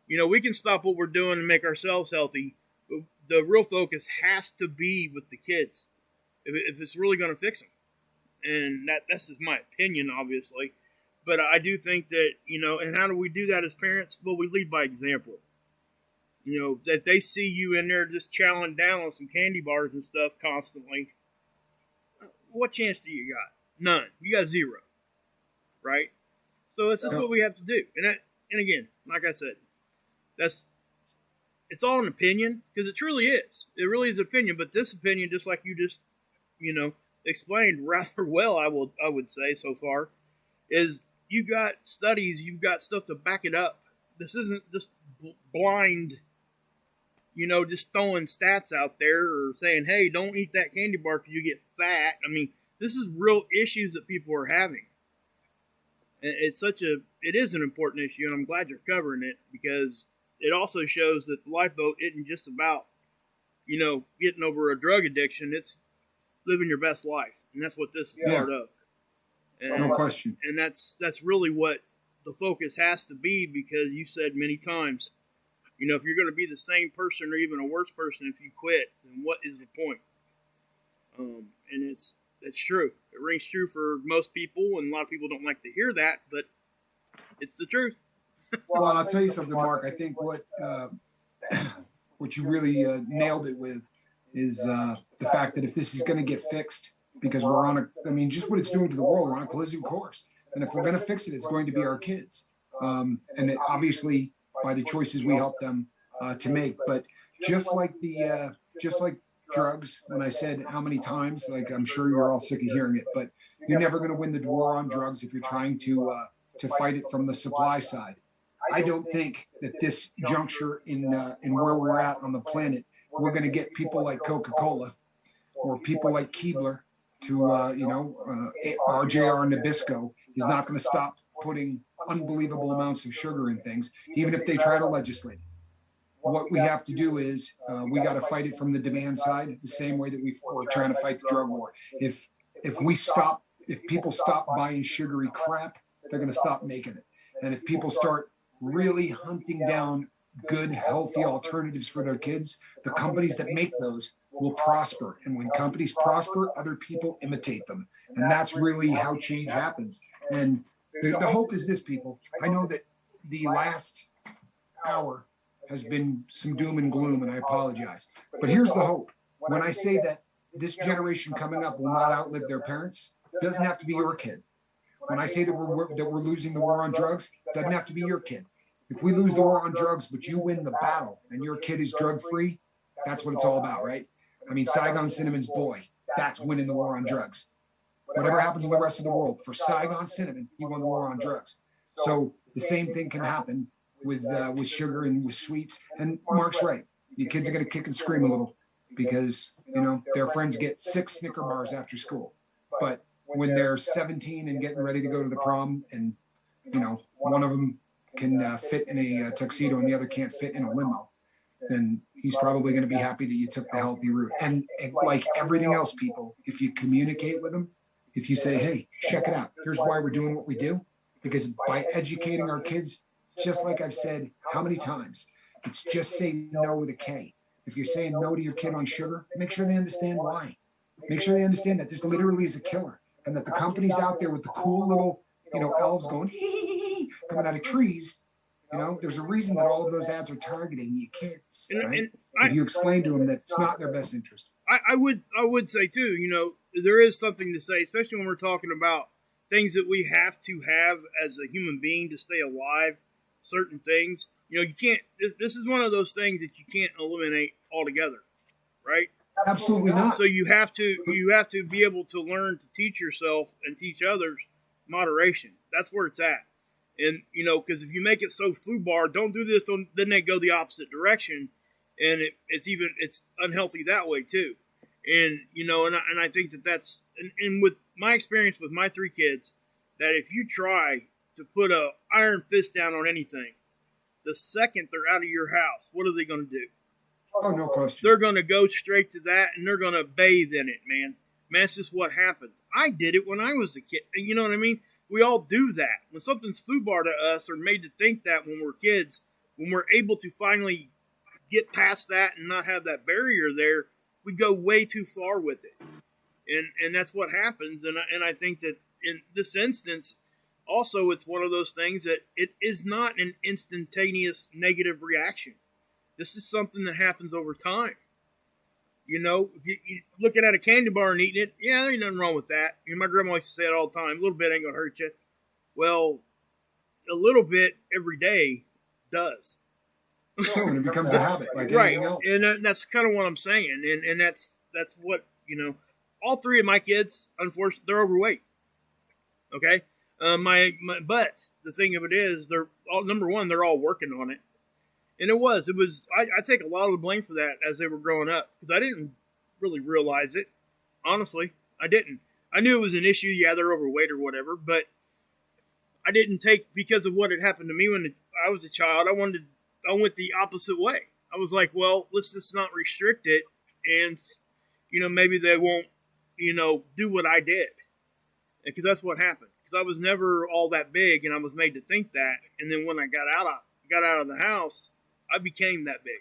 You know, we can stop what we're doing and make ourselves healthy. But the real focus has to be with the kids if it's really going to fix them. And that's just my opinion, obviously. But I do think that, you know, and how do we do that as parents? Well, we lead by example. You know, that they see you in there just chowing down on some candy bars and stuff constantly. What chance do you got? None. You got zero. Right? So it's just what we have to do. And again, like I said, it's all an opinion, because it truly is. It really is opinion, but this opinion, just like you just, you know, explained rather well, I would say so far, is you got studies, you've got stuff to back it up. This isn't just blind, you know, just throwing stats out there or saying, hey, don't eat that candy bar because you get fat. I mean, this is real issues that people are having. It is an important issue, and I'm glad you're covering it, because it also shows that the lifeboat isn't just about, you know, getting over a drug addiction. It's living your best life, and that's what this is part of. And, no question. And that's really what the focus has to be, because you said many times, You know, if you're going to be the same person or even a worse person if you quit, then what is the point? And it's true. It rings true for most people, and a lot of people don't like to hear that, but it's the truth. Well, I'll tell you something, Mark. I think what you really nailed it with is the fact that if this is going to get fixed, because we're on just what it's doing to the world, we're on a collision course. And if we're going to fix it, it's going to be our kids. And obviously by the choices we help them to make. But just like drugs, when I said how many times, like I'm sure you're all sick of hearing it, but you're never going to win the war on drugs if you're trying to fight it from the supply side. I don't think that this juncture in where we're at on the planet, we're going to get people like Coca-Cola or people like Keebler to, RJR Nabisco is not going to stop putting unbelievable amounts of sugar in things, even if they try to legislate. What we have to do is we got to fight it from the demand side, the same way that we're trying to fight the drug war. If people stop buying sugary crap, they're going to stop making it. And if people start really hunting down good, healthy alternatives for their kids, the companies that make those will prosper. And when companies prosper, other people imitate them. And that's really how change happens. And the hope is this, people. I know that the last hour has been some doom and gloom, and I apologize. But here's the hope. When I say that this generation coming up will not outlive their parents, it doesn't have to be your kid. When I say that we're losing the war on drugs, it doesn't have to be your kid. If we lose the war on drugs, but you win the battle and your kid is drug-free, that's what it's all about, right? I mean, Saigon Cinnamon's boy, that's winning the war on drugs. Whatever happens in the rest of the world, for Saigon Cinnamon, he won the war on drugs. So the same thing can happen with sugar and with sweets. And Mark's right. Your kids are going to kick and scream a little because, their friends get 6 Snicker bars after school. But when they're 17 and getting ready to go to the prom and, one of them can fit in a tuxedo and the other can't fit in a limo, then he's probably going to be happy that you took the healthy route. And like everything else, people, if you communicate with them, if you say, hey, check it out, here's why we're doing what we do, because by educating our kids, just like I've said how many times, it's just say no with a K. If you're saying no to your kid on sugar, make sure they understand why. Make sure they understand that this literally is a killer, and that the companies out there with the cool little, elves going hee hee hee coming out of trees, there's a reason that all of those ads are targeting you kids. Right? If you explain to them that it's not their best interest. I would say too, there is something to say, especially when we're talking about things that we have to have as a human being to stay alive. Certain things, you can't. This is one of those things that you can't eliminate altogether, right? Absolutely not. So you have to be able to learn to teach yourself and teach others moderation. That's where it's at. And because if you make it so foobar, don't do this, then they go the opposite direction, and it's unhealthy that way too. And and I think that's and with my experience with my 3 kids, that if you try to put a iron fist down on anything, the second they're out of your house, what are they going to do? Oh, no question. They're going to go straight to that, and they're going to bathe in it, man. That's just what happens. I did it when I was a kid. You know what I mean? We all do that. When something's foobar to us or made to think that when we're kids, when we're able to finally get past that and not have that barrier there, we go way too far with it. And that's what happens. And I think that in this instance, also, it's one of those things that it is not an instantaneous negative reaction. This is something that happens over time. You looking at a candy bar and eating it, yeah, there ain't nothing wrong with that. My grandma used to say it all the time, a little bit ain't going to hurt you. Well, a little bit every day does. When it becomes a habit, like anything else. And that's kind of what I'm saying. And that's what, all 3 of my kids, unfortunately, they're overweight. Okay? But the thing of it is, they're all, number one, they're all working on it. And I take a lot of the blame for that as they were growing up, because I didn't really realize it. Honestly, I didn't. I knew it was an issue. Yeah, they're overweight or whatever, but I didn't take, because of what had happened to me when I was a child, I went the opposite way. I was like, well, let's just not restrict it. And, maybe they won't, do what I did. Because that's what happened. Because I was never all that big, and I was made to think that. And then when I got out of the house, I became that big.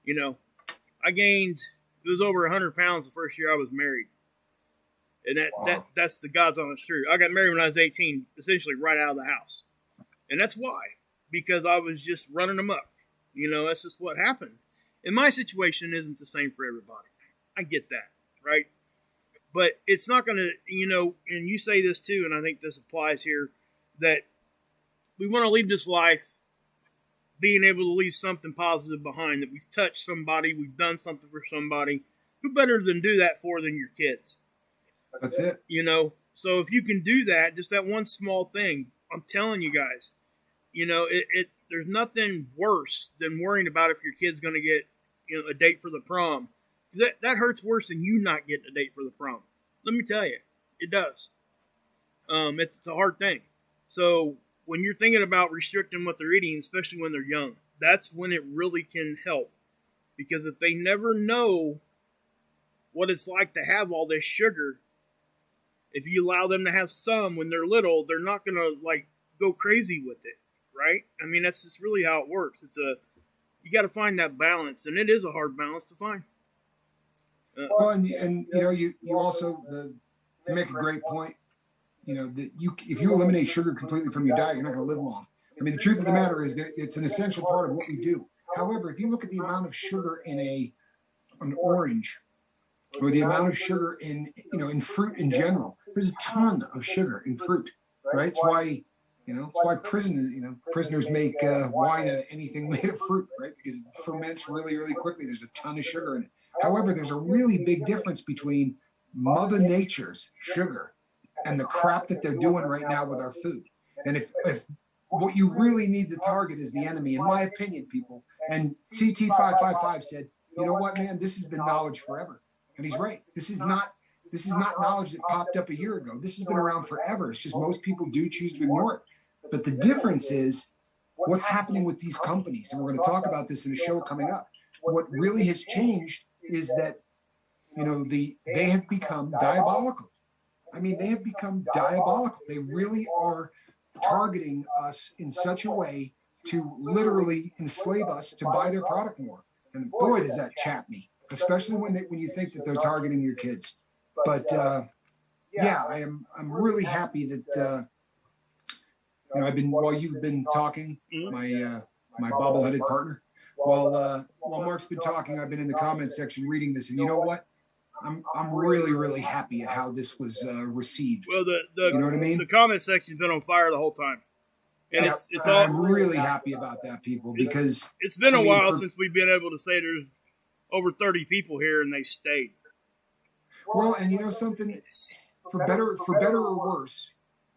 You know, I gained, it was over 100 pounds the first year I was married. And that's the God's honest truth. I got married when I was 18, essentially right out of the house. And that's why. Because I was just running amok. You know, that's just what happened. And my situation isn't the same for everybody. I get that, right? But it's not going to, you know, and you say this too, and I think this applies here, that we want to leave this life being able to leave something positive behind, that we've touched somebody, we've done something for somebody. Who better than do that for than your kids? That's it. You know, so if you can do that, just that one small thing, I'm telling you guys, you know, there's nothing worse than worrying about if your kid's going to get, you know, a date for the prom. That hurts worse than you not getting a date for the prom. Let me tell you, it does. It's a hard thing. So when you're thinking about restricting what they're eating, especially when they're young, that's when it really can help. Because if they never know what it's like to have all this sugar, if you allow them to have some when they're little, they're not going to like go crazy with it, right? I mean, that's just really how it works. You got to find that balance, and it is a hard balance to find. Well, and you know, you also you make a great point. You know, that if you eliminate sugar completely from your diet, you're not going to live long. I mean, the truth of the matter is that it's an essential part of what we do. However, if you look at the amount of sugar in an orange, or the amount of sugar in fruit in general, there's a ton of sugar in fruit, right? It's why prisoners make wine out of anything made of fruit, right? Because it ferments really, really quickly. There's a ton of sugar in it. However, there's a really big difference between Mother Nature's sugar and the crap that they're doing right now with our food. And if what you really need to target is the enemy, in my opinion, people. And CT555 said, you know what, man, this has been knowledge forever. And he's right. This is not knowledge that popped up a year ago. This has been around forever. It's just most people do choose to ignore it. But the difference is what's happening with these companies. And we're going to talk about this in a show coming up. What really has changed is that, you know, they have become diabolical. I mean, they have become diabolical. They really are targeting us in such a way to literally enslave us to buy their product more. And boy, does that chap me, especially when you think that they're targeting your kids. But yeah, I'm really happy that you know, while you've been talking, my bobbleheaded partner, while Mark's been talking, I've been in the comment section reading this, and you know what? I'm really, really happy at how this was received. Well, you know what I mean? The comment section's been on fire the whole time. And yeah, it's all, I'm really happy about that, people, because it's been a while since we've been able to say there's over 30 people here and they stayed. Well, and you know something, for better or worse,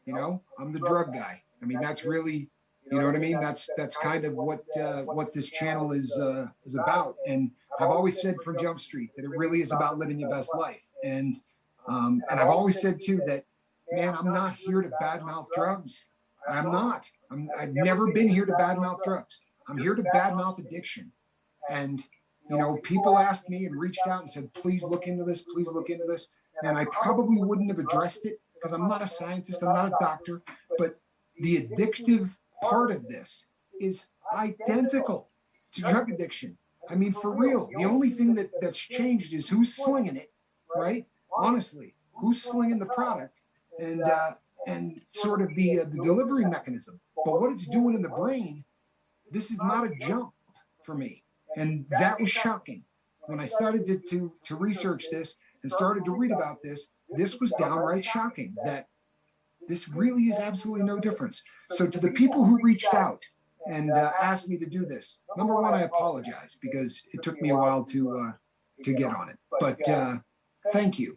you know, I'm the drug guy. I mean, that's really, you know what I mean? That's kind of what this channel is about. And I've always said from Jump Street that it really is about living your best life. And I've always said too that, man, I'm not here to badmouth drugs. I'm not. I've never been here to badmouth drugs. I'm here to badmouth addiction. And you know, people asked me and reached out and said, please look into this. Please look into this. And I probably wouldn't have addressed it because I'm not a scientist. I'm not a doctor. But the addictive part of this is identical to drug addiction. I mean, for real, the only thing that's changed is who's slinging it, right? Honestly, who's slinging the product and sort of the delivery mechanism. But what it's doing in the brain, this is not a jump for me. And that was shocking. When I started to research this and started to read about this, this was downright shocking that this really is absolutely no difference. So to the people who reached out and asked me to do this, number one, I apologize because it took me a while to get on it. But thank you.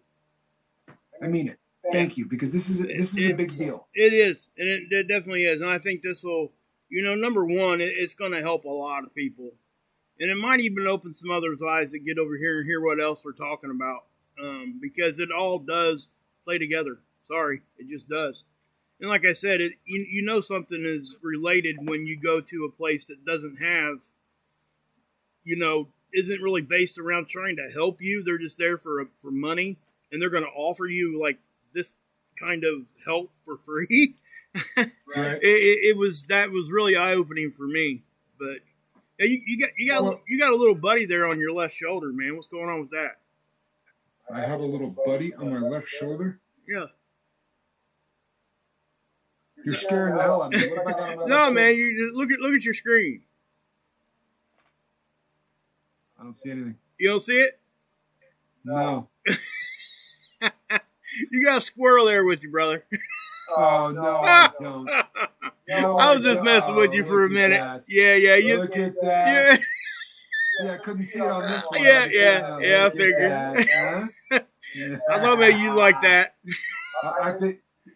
I mean it. Thank you, because this is a big deal. It is, and it definitely is. And I think this will, you know, number one, it's going to help a lot of people. And it might even open some others' eyes that get over here and hear what else we're talking about. Because it all does play together. Sorry, it just does. And like I said, you know something is related when you go to a place that doesn't have, you know, isn't really based around trying to help you. They're just there for money. And they're going to offer you, like, this kind of help for free. Right. That was really eye-opening for me. But Yeah, you got a little buddy there on your left shoulder, man. What's going on with that? I have a little buddy on my left shoulder. Yeah. You're scaring the hell out of me. What have I got on my No, left man. shoulder? You just look at your screen. I don't see anything. You don't see it? No. You got a squirrel there with you, brother. Oh no, I don't. No, I was just messing with you for a minute. That. Yeah. Look at that. Yeah. See, I couldn't see it on this one. Yeah. I figured. Huh? I thought maybe you like that.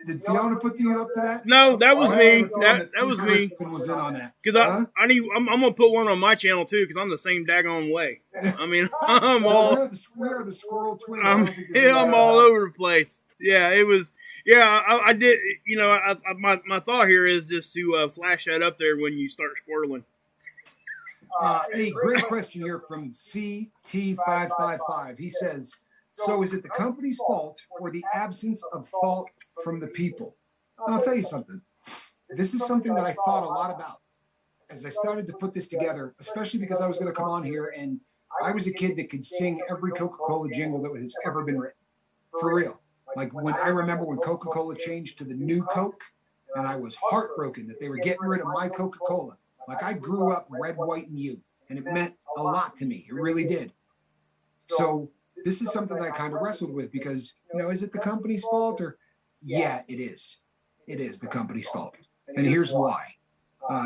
Did Fiona put you up to that? No, that was me. That was me. Was in on that. Because I'm gonna put one on my channel too. Because I'm the same daggone way. I mean, I'm all. We are the squirrel twins. I'm all over the place. Yeah, it was. Yeah, I did. You know, my thought here is just to flash that up there when you start squirreling. A great question here from CT555. He says, so is it the company's fault or the absence of fault from the people? And I'll tell you something. This is something that I thought a lot about as I started to put this together, especially because I was going to come on here and I was a kid that could sing every Coca-Cola jingle that has ever been written. For real. Like when I remember when Coca-Cola changed to the new Coke, and I was heartbroken that they were getting rid of my Coca-Cola. Like I grew up red, white, and you, and it meant a lot to me. It really did. So this is something that I kind of wrestled with because, you know, is it the company's fault or? Yeah, it is. It is the company's fault. And here's why.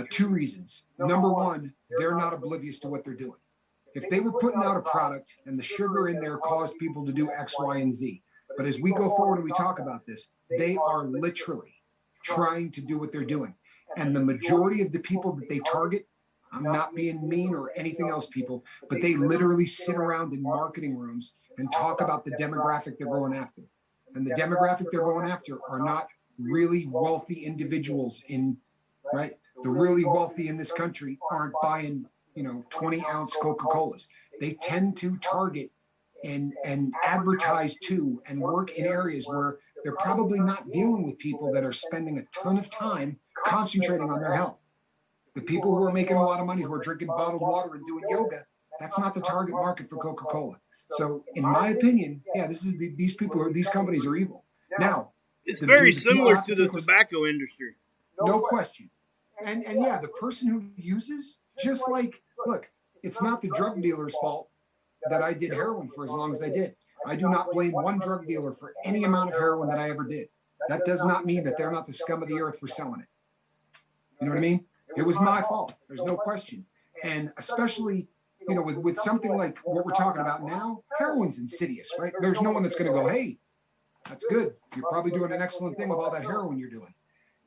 Two reasons. Number one, they're not oblivious to what they're doing. If they were putting out a product and the sugar in there caused people to do X, Y, and Z. But as we go forward and we talk about this, they are literally trying to do what they're doing. And the majority of the people that they target, I'm not being mean or anything else, people, but they literally sit around in marketing rooms and talk about the demographic they're going after. And the demographic they're going after are not really wealthy individuals right? The really wealthy in this country aren't buying, 20-ounce Coca-Colas. They tend to target and advertise to and work in areas where they're probably not dealing with people that are spending a ton of time concentrating on their health. The people who are making a lot of money, who are drinking bottled water and doing yoga, that's not the target market for Coca-Cola. So in my opinion, these companies are evil. Now, it's very similar to the tobacco industry. No question. And yeah, the person who uses, just like, look, it's not the drug dealer's fault that I did heroin for as long as I did. I do not blame one drug dealer for any amount of heroin that I ever did. That does not mean that they're not the scum of the earth for selling it. You know what I mean? It was my fault. There's no question. And especially, with something like what we're talking about now, heroin's insidious, right? There's no one that's going to go, hey, that's good. You're probably doing an excellent thing with all that heroin you're doing.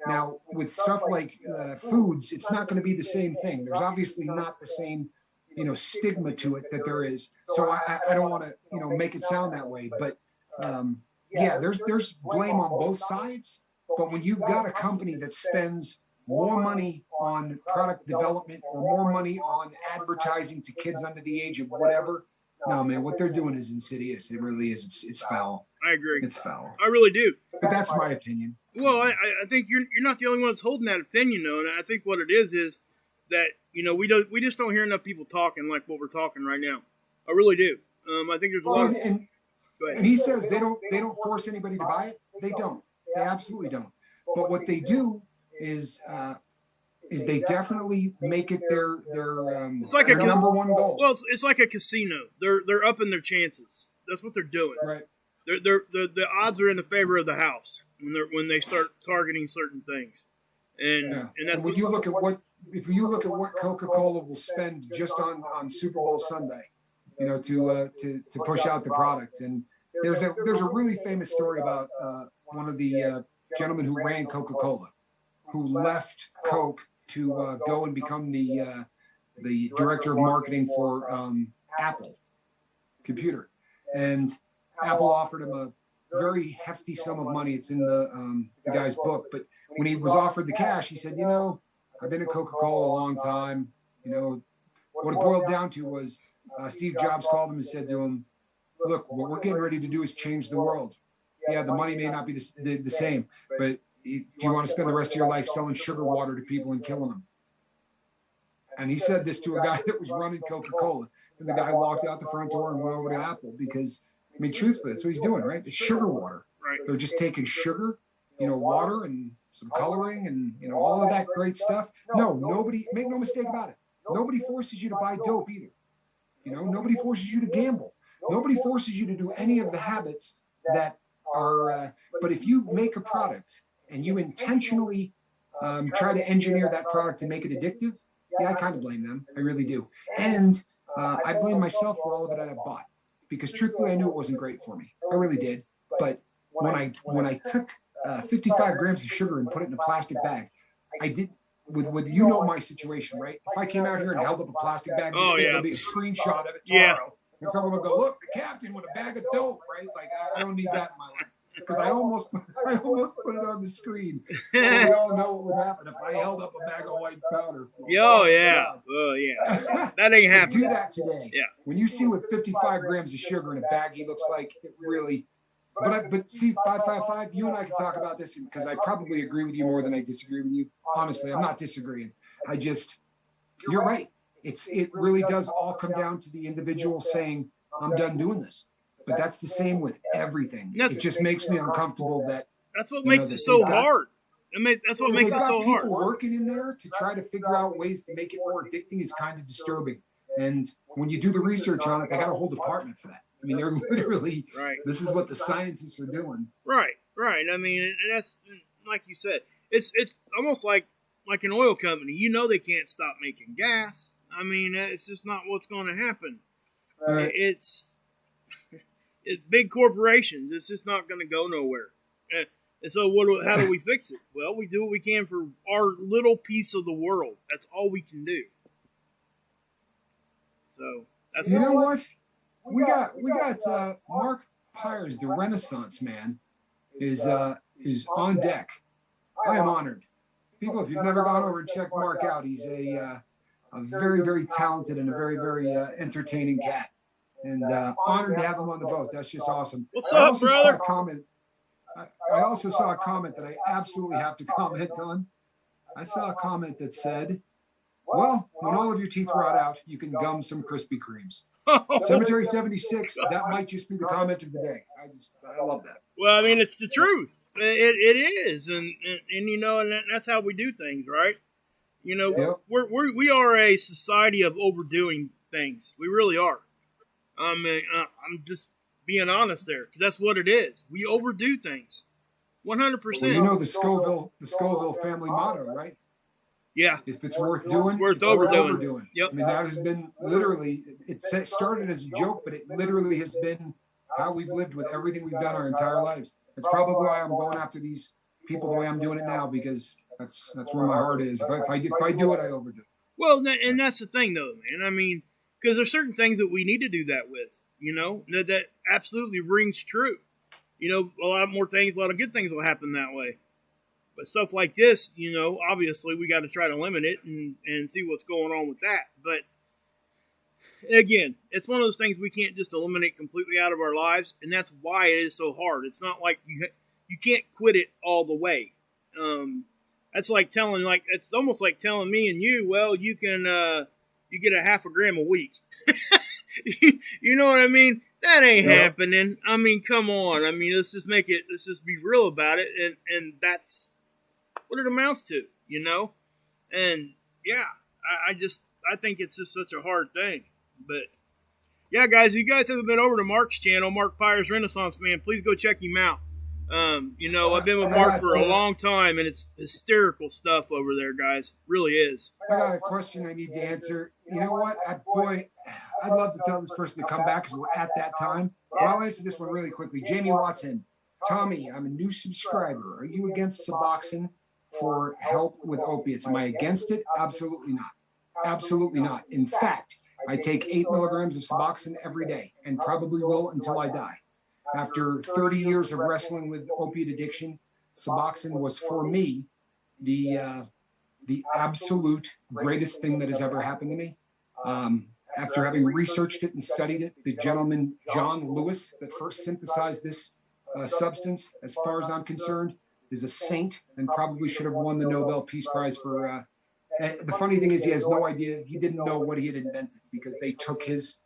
Now, with stuff like foods, it's not going to be the same thing. There's obviously not the same, stigma to it that there is. So I don't want to, make it sound that way. But there's blame on both sides. But when you've got a company that spends more money on product development or more money on advertising to kids under the age of whatever, no, man, what they're doing is insidious. It really is. It's foul. I agree. It's foul. I really do. But that's my opinion. Well, I think you're not the only one that's holding that opinion, though. And I think what it is that we just don't hear enough people talking like what we're talking right now. I really do. I think there's a lot. And he says they don't force anybody to buy it. They don't. They absolutely don't. But what they do is they definitely make it their it's like their number one goal. Well, it's like a casino. They're upping their chances. That's what they're doing. Right. The odds are in the favor of the house when they start targeting certain things. And that's when you look at what Coca-Cola will spend just on Super Bowl Sunday, to push out the product. And there's a really famous story about one of the gentlemen who ran Coca-Cola, who left Coke to go and become the director of marketing for Apple computer. And Apple offered him a very hefty sum of money. It's in the guy's book. But when he was offered the cash, he said, I've been at Coca-Cola a long time. What it boiled down to was Steve Jobs called him and said to him, look, what we're getting ready to do is change the world. Yeah, the money may not be the same, but do you want to spend the rest of your life selling sugar water to people and killing them? And he said this to a guy that was running Coca-Cola. And the guy walked out the front door and went over to Apple because, I mean, truthfully, that's what he's doing, right? It's sugar water. Right. They're just taking sugar, water and some coloring and, all of that great stuff. No, nobody, make no mistake about it. Nobody forces you to buy dope either. Nobody forces you to gamble. Nobody forces you to do any of the habits that are, but if you make a product and you intentionally try to engineer that product to make it addictive, yeah, I kind of blame them. I really do. And I blame myself for all of it that I bought because truthfully, I knew it wasn't great for me. I really did. But when I took 55 grams of sugar and put it in a plastic bag, I did with my situation, right? If I came out here and held up a plastic bag, there'd be a screenshot of it tomorrow. And someone would go, look, the captain with a bag of dope, right? Like, I don't need that in my life. Because I almost put it on the screen. We all know what would happen if I held up a bag of white powder. Oh, yeah. That ain't happening. Do that today. Yeah. When you see what 55 grams of sugar in a baggie looks like, it really... But see, 555, you and I can talk about this because I probably agree with you more than I disagree with you. Honestly, I'm not disagreeing. You're right. It really does all come down to the individual saying, I'm done doing this. But that's the same with everything. It just makes me uncomfortable that... That's what makes it so hard. That's what makes it so hard. People working in there to try to figure out ways to make it more addicting is kind of disturbing. And when you do the research on it, they got a whole department for that. I mean, they're literally, right. This is what the scientists are doing. Right. I mean, and that's, like you said, it's almost like an oil company. They can't stop making gas. I mean, it's just not what's going to happen. Right. It's big corporations. It's just not going to go nowhere. And so how do we fix it? Well, we do what we can for our little piece of the world. That's all we can do. So that's what? We got Mark Pyers, the Renaissance man, is on deck. I am honored. People, if you've never gone over and checked Mark out, he's a very, very talented and a very, very entertaining cat. And honored to have him on the boat. That's just awesome. What's up, brother? I also saw a comment that I absolutely have to comment on. I saw a comment that said, well, when all of your teeth rot out, you can gum some Krispy Kremes. Cemetery 76, that might just be the comment of the day. I love that. Well, I mean, it's the truth. It is. And that's how we do things, right? Yep. We are a society of overdoing things. We really are. I'm just being honest there, because that's what it is. We overdo things, 100%. Well, the Scoville family motto, right? Yeah. If it's worth doing, it's worth overdoing. Yep. I mean, that has been literally. It started as a joke, but it literally has been how we've lived with everything we've done our entire lives. It's probably why I'm going after these people the way I'm doing it now, because that's where my heart is. If I do it, I overdo it. Well, and that's the thing, though, man. I mean, because there's certain things that we need to do that with, that absolutely rings true. A lot more things, a lot of good things will happen that way. But stuff like this, obviously we got to try to limit it and see what's going on with that. But again, it's one of those things we can't just eliminate completely out of our lives, and that's why it is so hard. It's not like you can't quit it all the way. That's it's almost like telling me and you, well, you can you get a half a gram a week. You know what I mean? That ain't happening. I mean, come on. I mean, let's just be real about it, and that's what it amounts to, And yeah, I think it's just such a hard thing. But yeah, guys, if you guys haven't been over to Mark's channel, Mark Pyers Renaissance Man, please go check him out. I've been with Mark for a long time, and it's hysterical stuff over there, guys. Really is. I got a question I need to answer. You know what? I'd love to tell this person to come back because we're at that time. But I'll answer this one really quickly. Jamie Watson, Tommy, I'm a new subscriber. Are you against Suboxone for help with opiates? Am I against it? Absolutely not. Absolutely not. In fact, I take 8 milligrams of Suboxone every day and probably will until I die. After 30 years of wrestling with opiate addiction, Suboxone was for me the absolute greatest thing that has ever happened to me. After having researched it and studied it, the gentleman John Lewis that first synthesized this substance, as far as I'm concerned, is a saint and probably should have won the Nobel Peace Prize for And the funny thing is, he has no idea. He didn't know what he had invented because they took his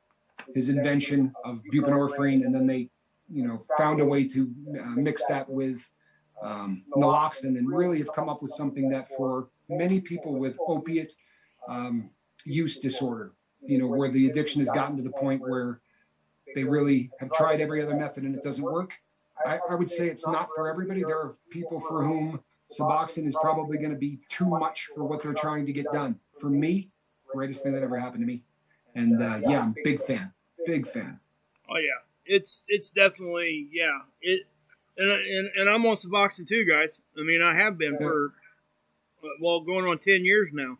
invention of buprenorphine and then they, found a way to mix that with naloxone and really have come up with something that for many people with opiate use disorder, where the addiction has gotten to the point where they really have tried every other method and it doesn't work. I would say it's not for everybody. There are people for whom Suboxone is probably going to be too much for what they're trying to get done. For me, greatest thing that ever happened to me. And yeah, I'm big fan. Oh yeah, it's definitely, yeah. And I'm on Suboxone too, guys. I mean, I have been for going on 10 years now.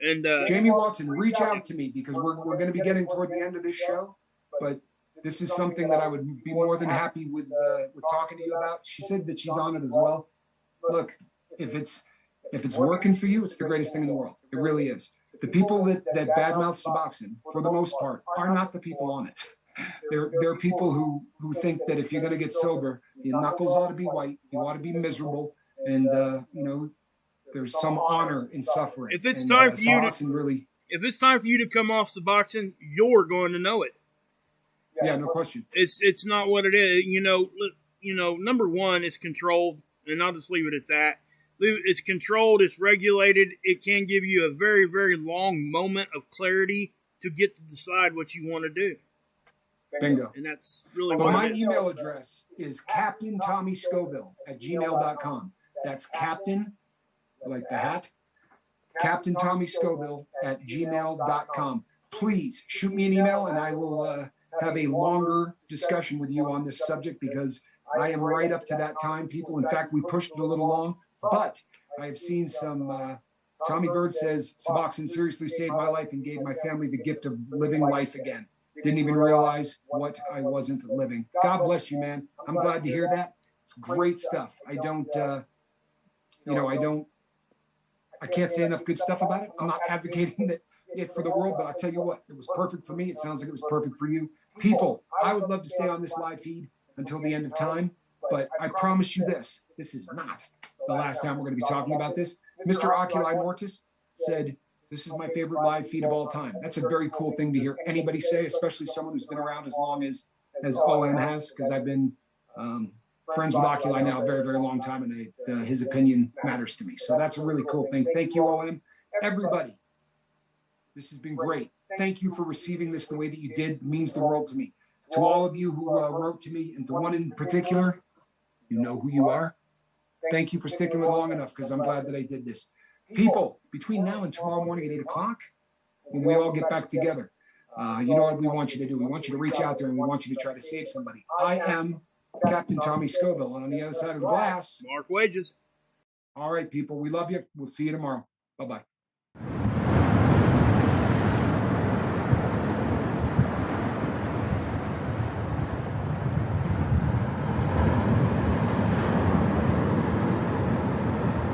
And Jamie Watson, reach out to me because we're going to be getting toward the end of this show, but this is something that I would be more than happy with talking to you about. She said that she's on it as well. Look, if it's working for you, it's the greatest thing in the world. It really is. The people that badmouth Suboxone, for the most part, are not the people on it. They're people who think that if you're going to get sober, your knuckles ought to be white, you ought to be miserable, and there's some honor in suffering. If it's time for you to come off Suboxone, you're going to know it. Yeah, no question. It's not what it is. Number one, it's controlled, and I'll just leave it at that. It's controlled, it's regulated. It can give you a very, very long moment of clarity to get to decide what you want to do. Bingo. And that's really but what my it is. email address is captaintommyscoville@gmail.com. That's captain, like the hat, captaintommyscoville@gmail.com. Please shoot me an email and I will have a longer discussion with you on this subject because I am right up to that time, people. In fact, we pushed it a little long, but I have seen some, Tommy Bird says, Suboxone seriously saved my life and gave my family the gift of living life again. Didn't even realize what I wasn't living. God bless you, man. I'm glad to hear that. It's great stuff. I can't say enough good stuff about it. I'm not advocating it for the world, but I'll tell you what, it was perfect for me. It sounds like it was perfect for you. People, I would love to stay on this live feed until the end of time, but I promise you this is not the last time we're going to be talking about this. Mr. Oculi Mortis said, this is my favorite live feed of all time. That's a very cool thing to hear anybody say, especially someone who's been around as long as OM has, because I've been friends with Oculi now a very, very long time, and his opinion matters to me. So that's a really cool thing. Thank you, OM. Everybody, this has been great. Thank you for receiving this the way that you did. It means the world to me. To all of you who wrote to me, and to one in particular, you know who you are. Thank you for sticking with long enough, because I'm glad that I did this. People, between now and tomorrow morning at 8 o'clock, when we all get back together, you know what we want you to do. We want you to reach out there, and we want you to try to save somebody. I am Captain Tommy Scoville, and on the other side of the glass, Mark Wages. All right, people, we love you. We'll see you tomorrow. Bye-bye.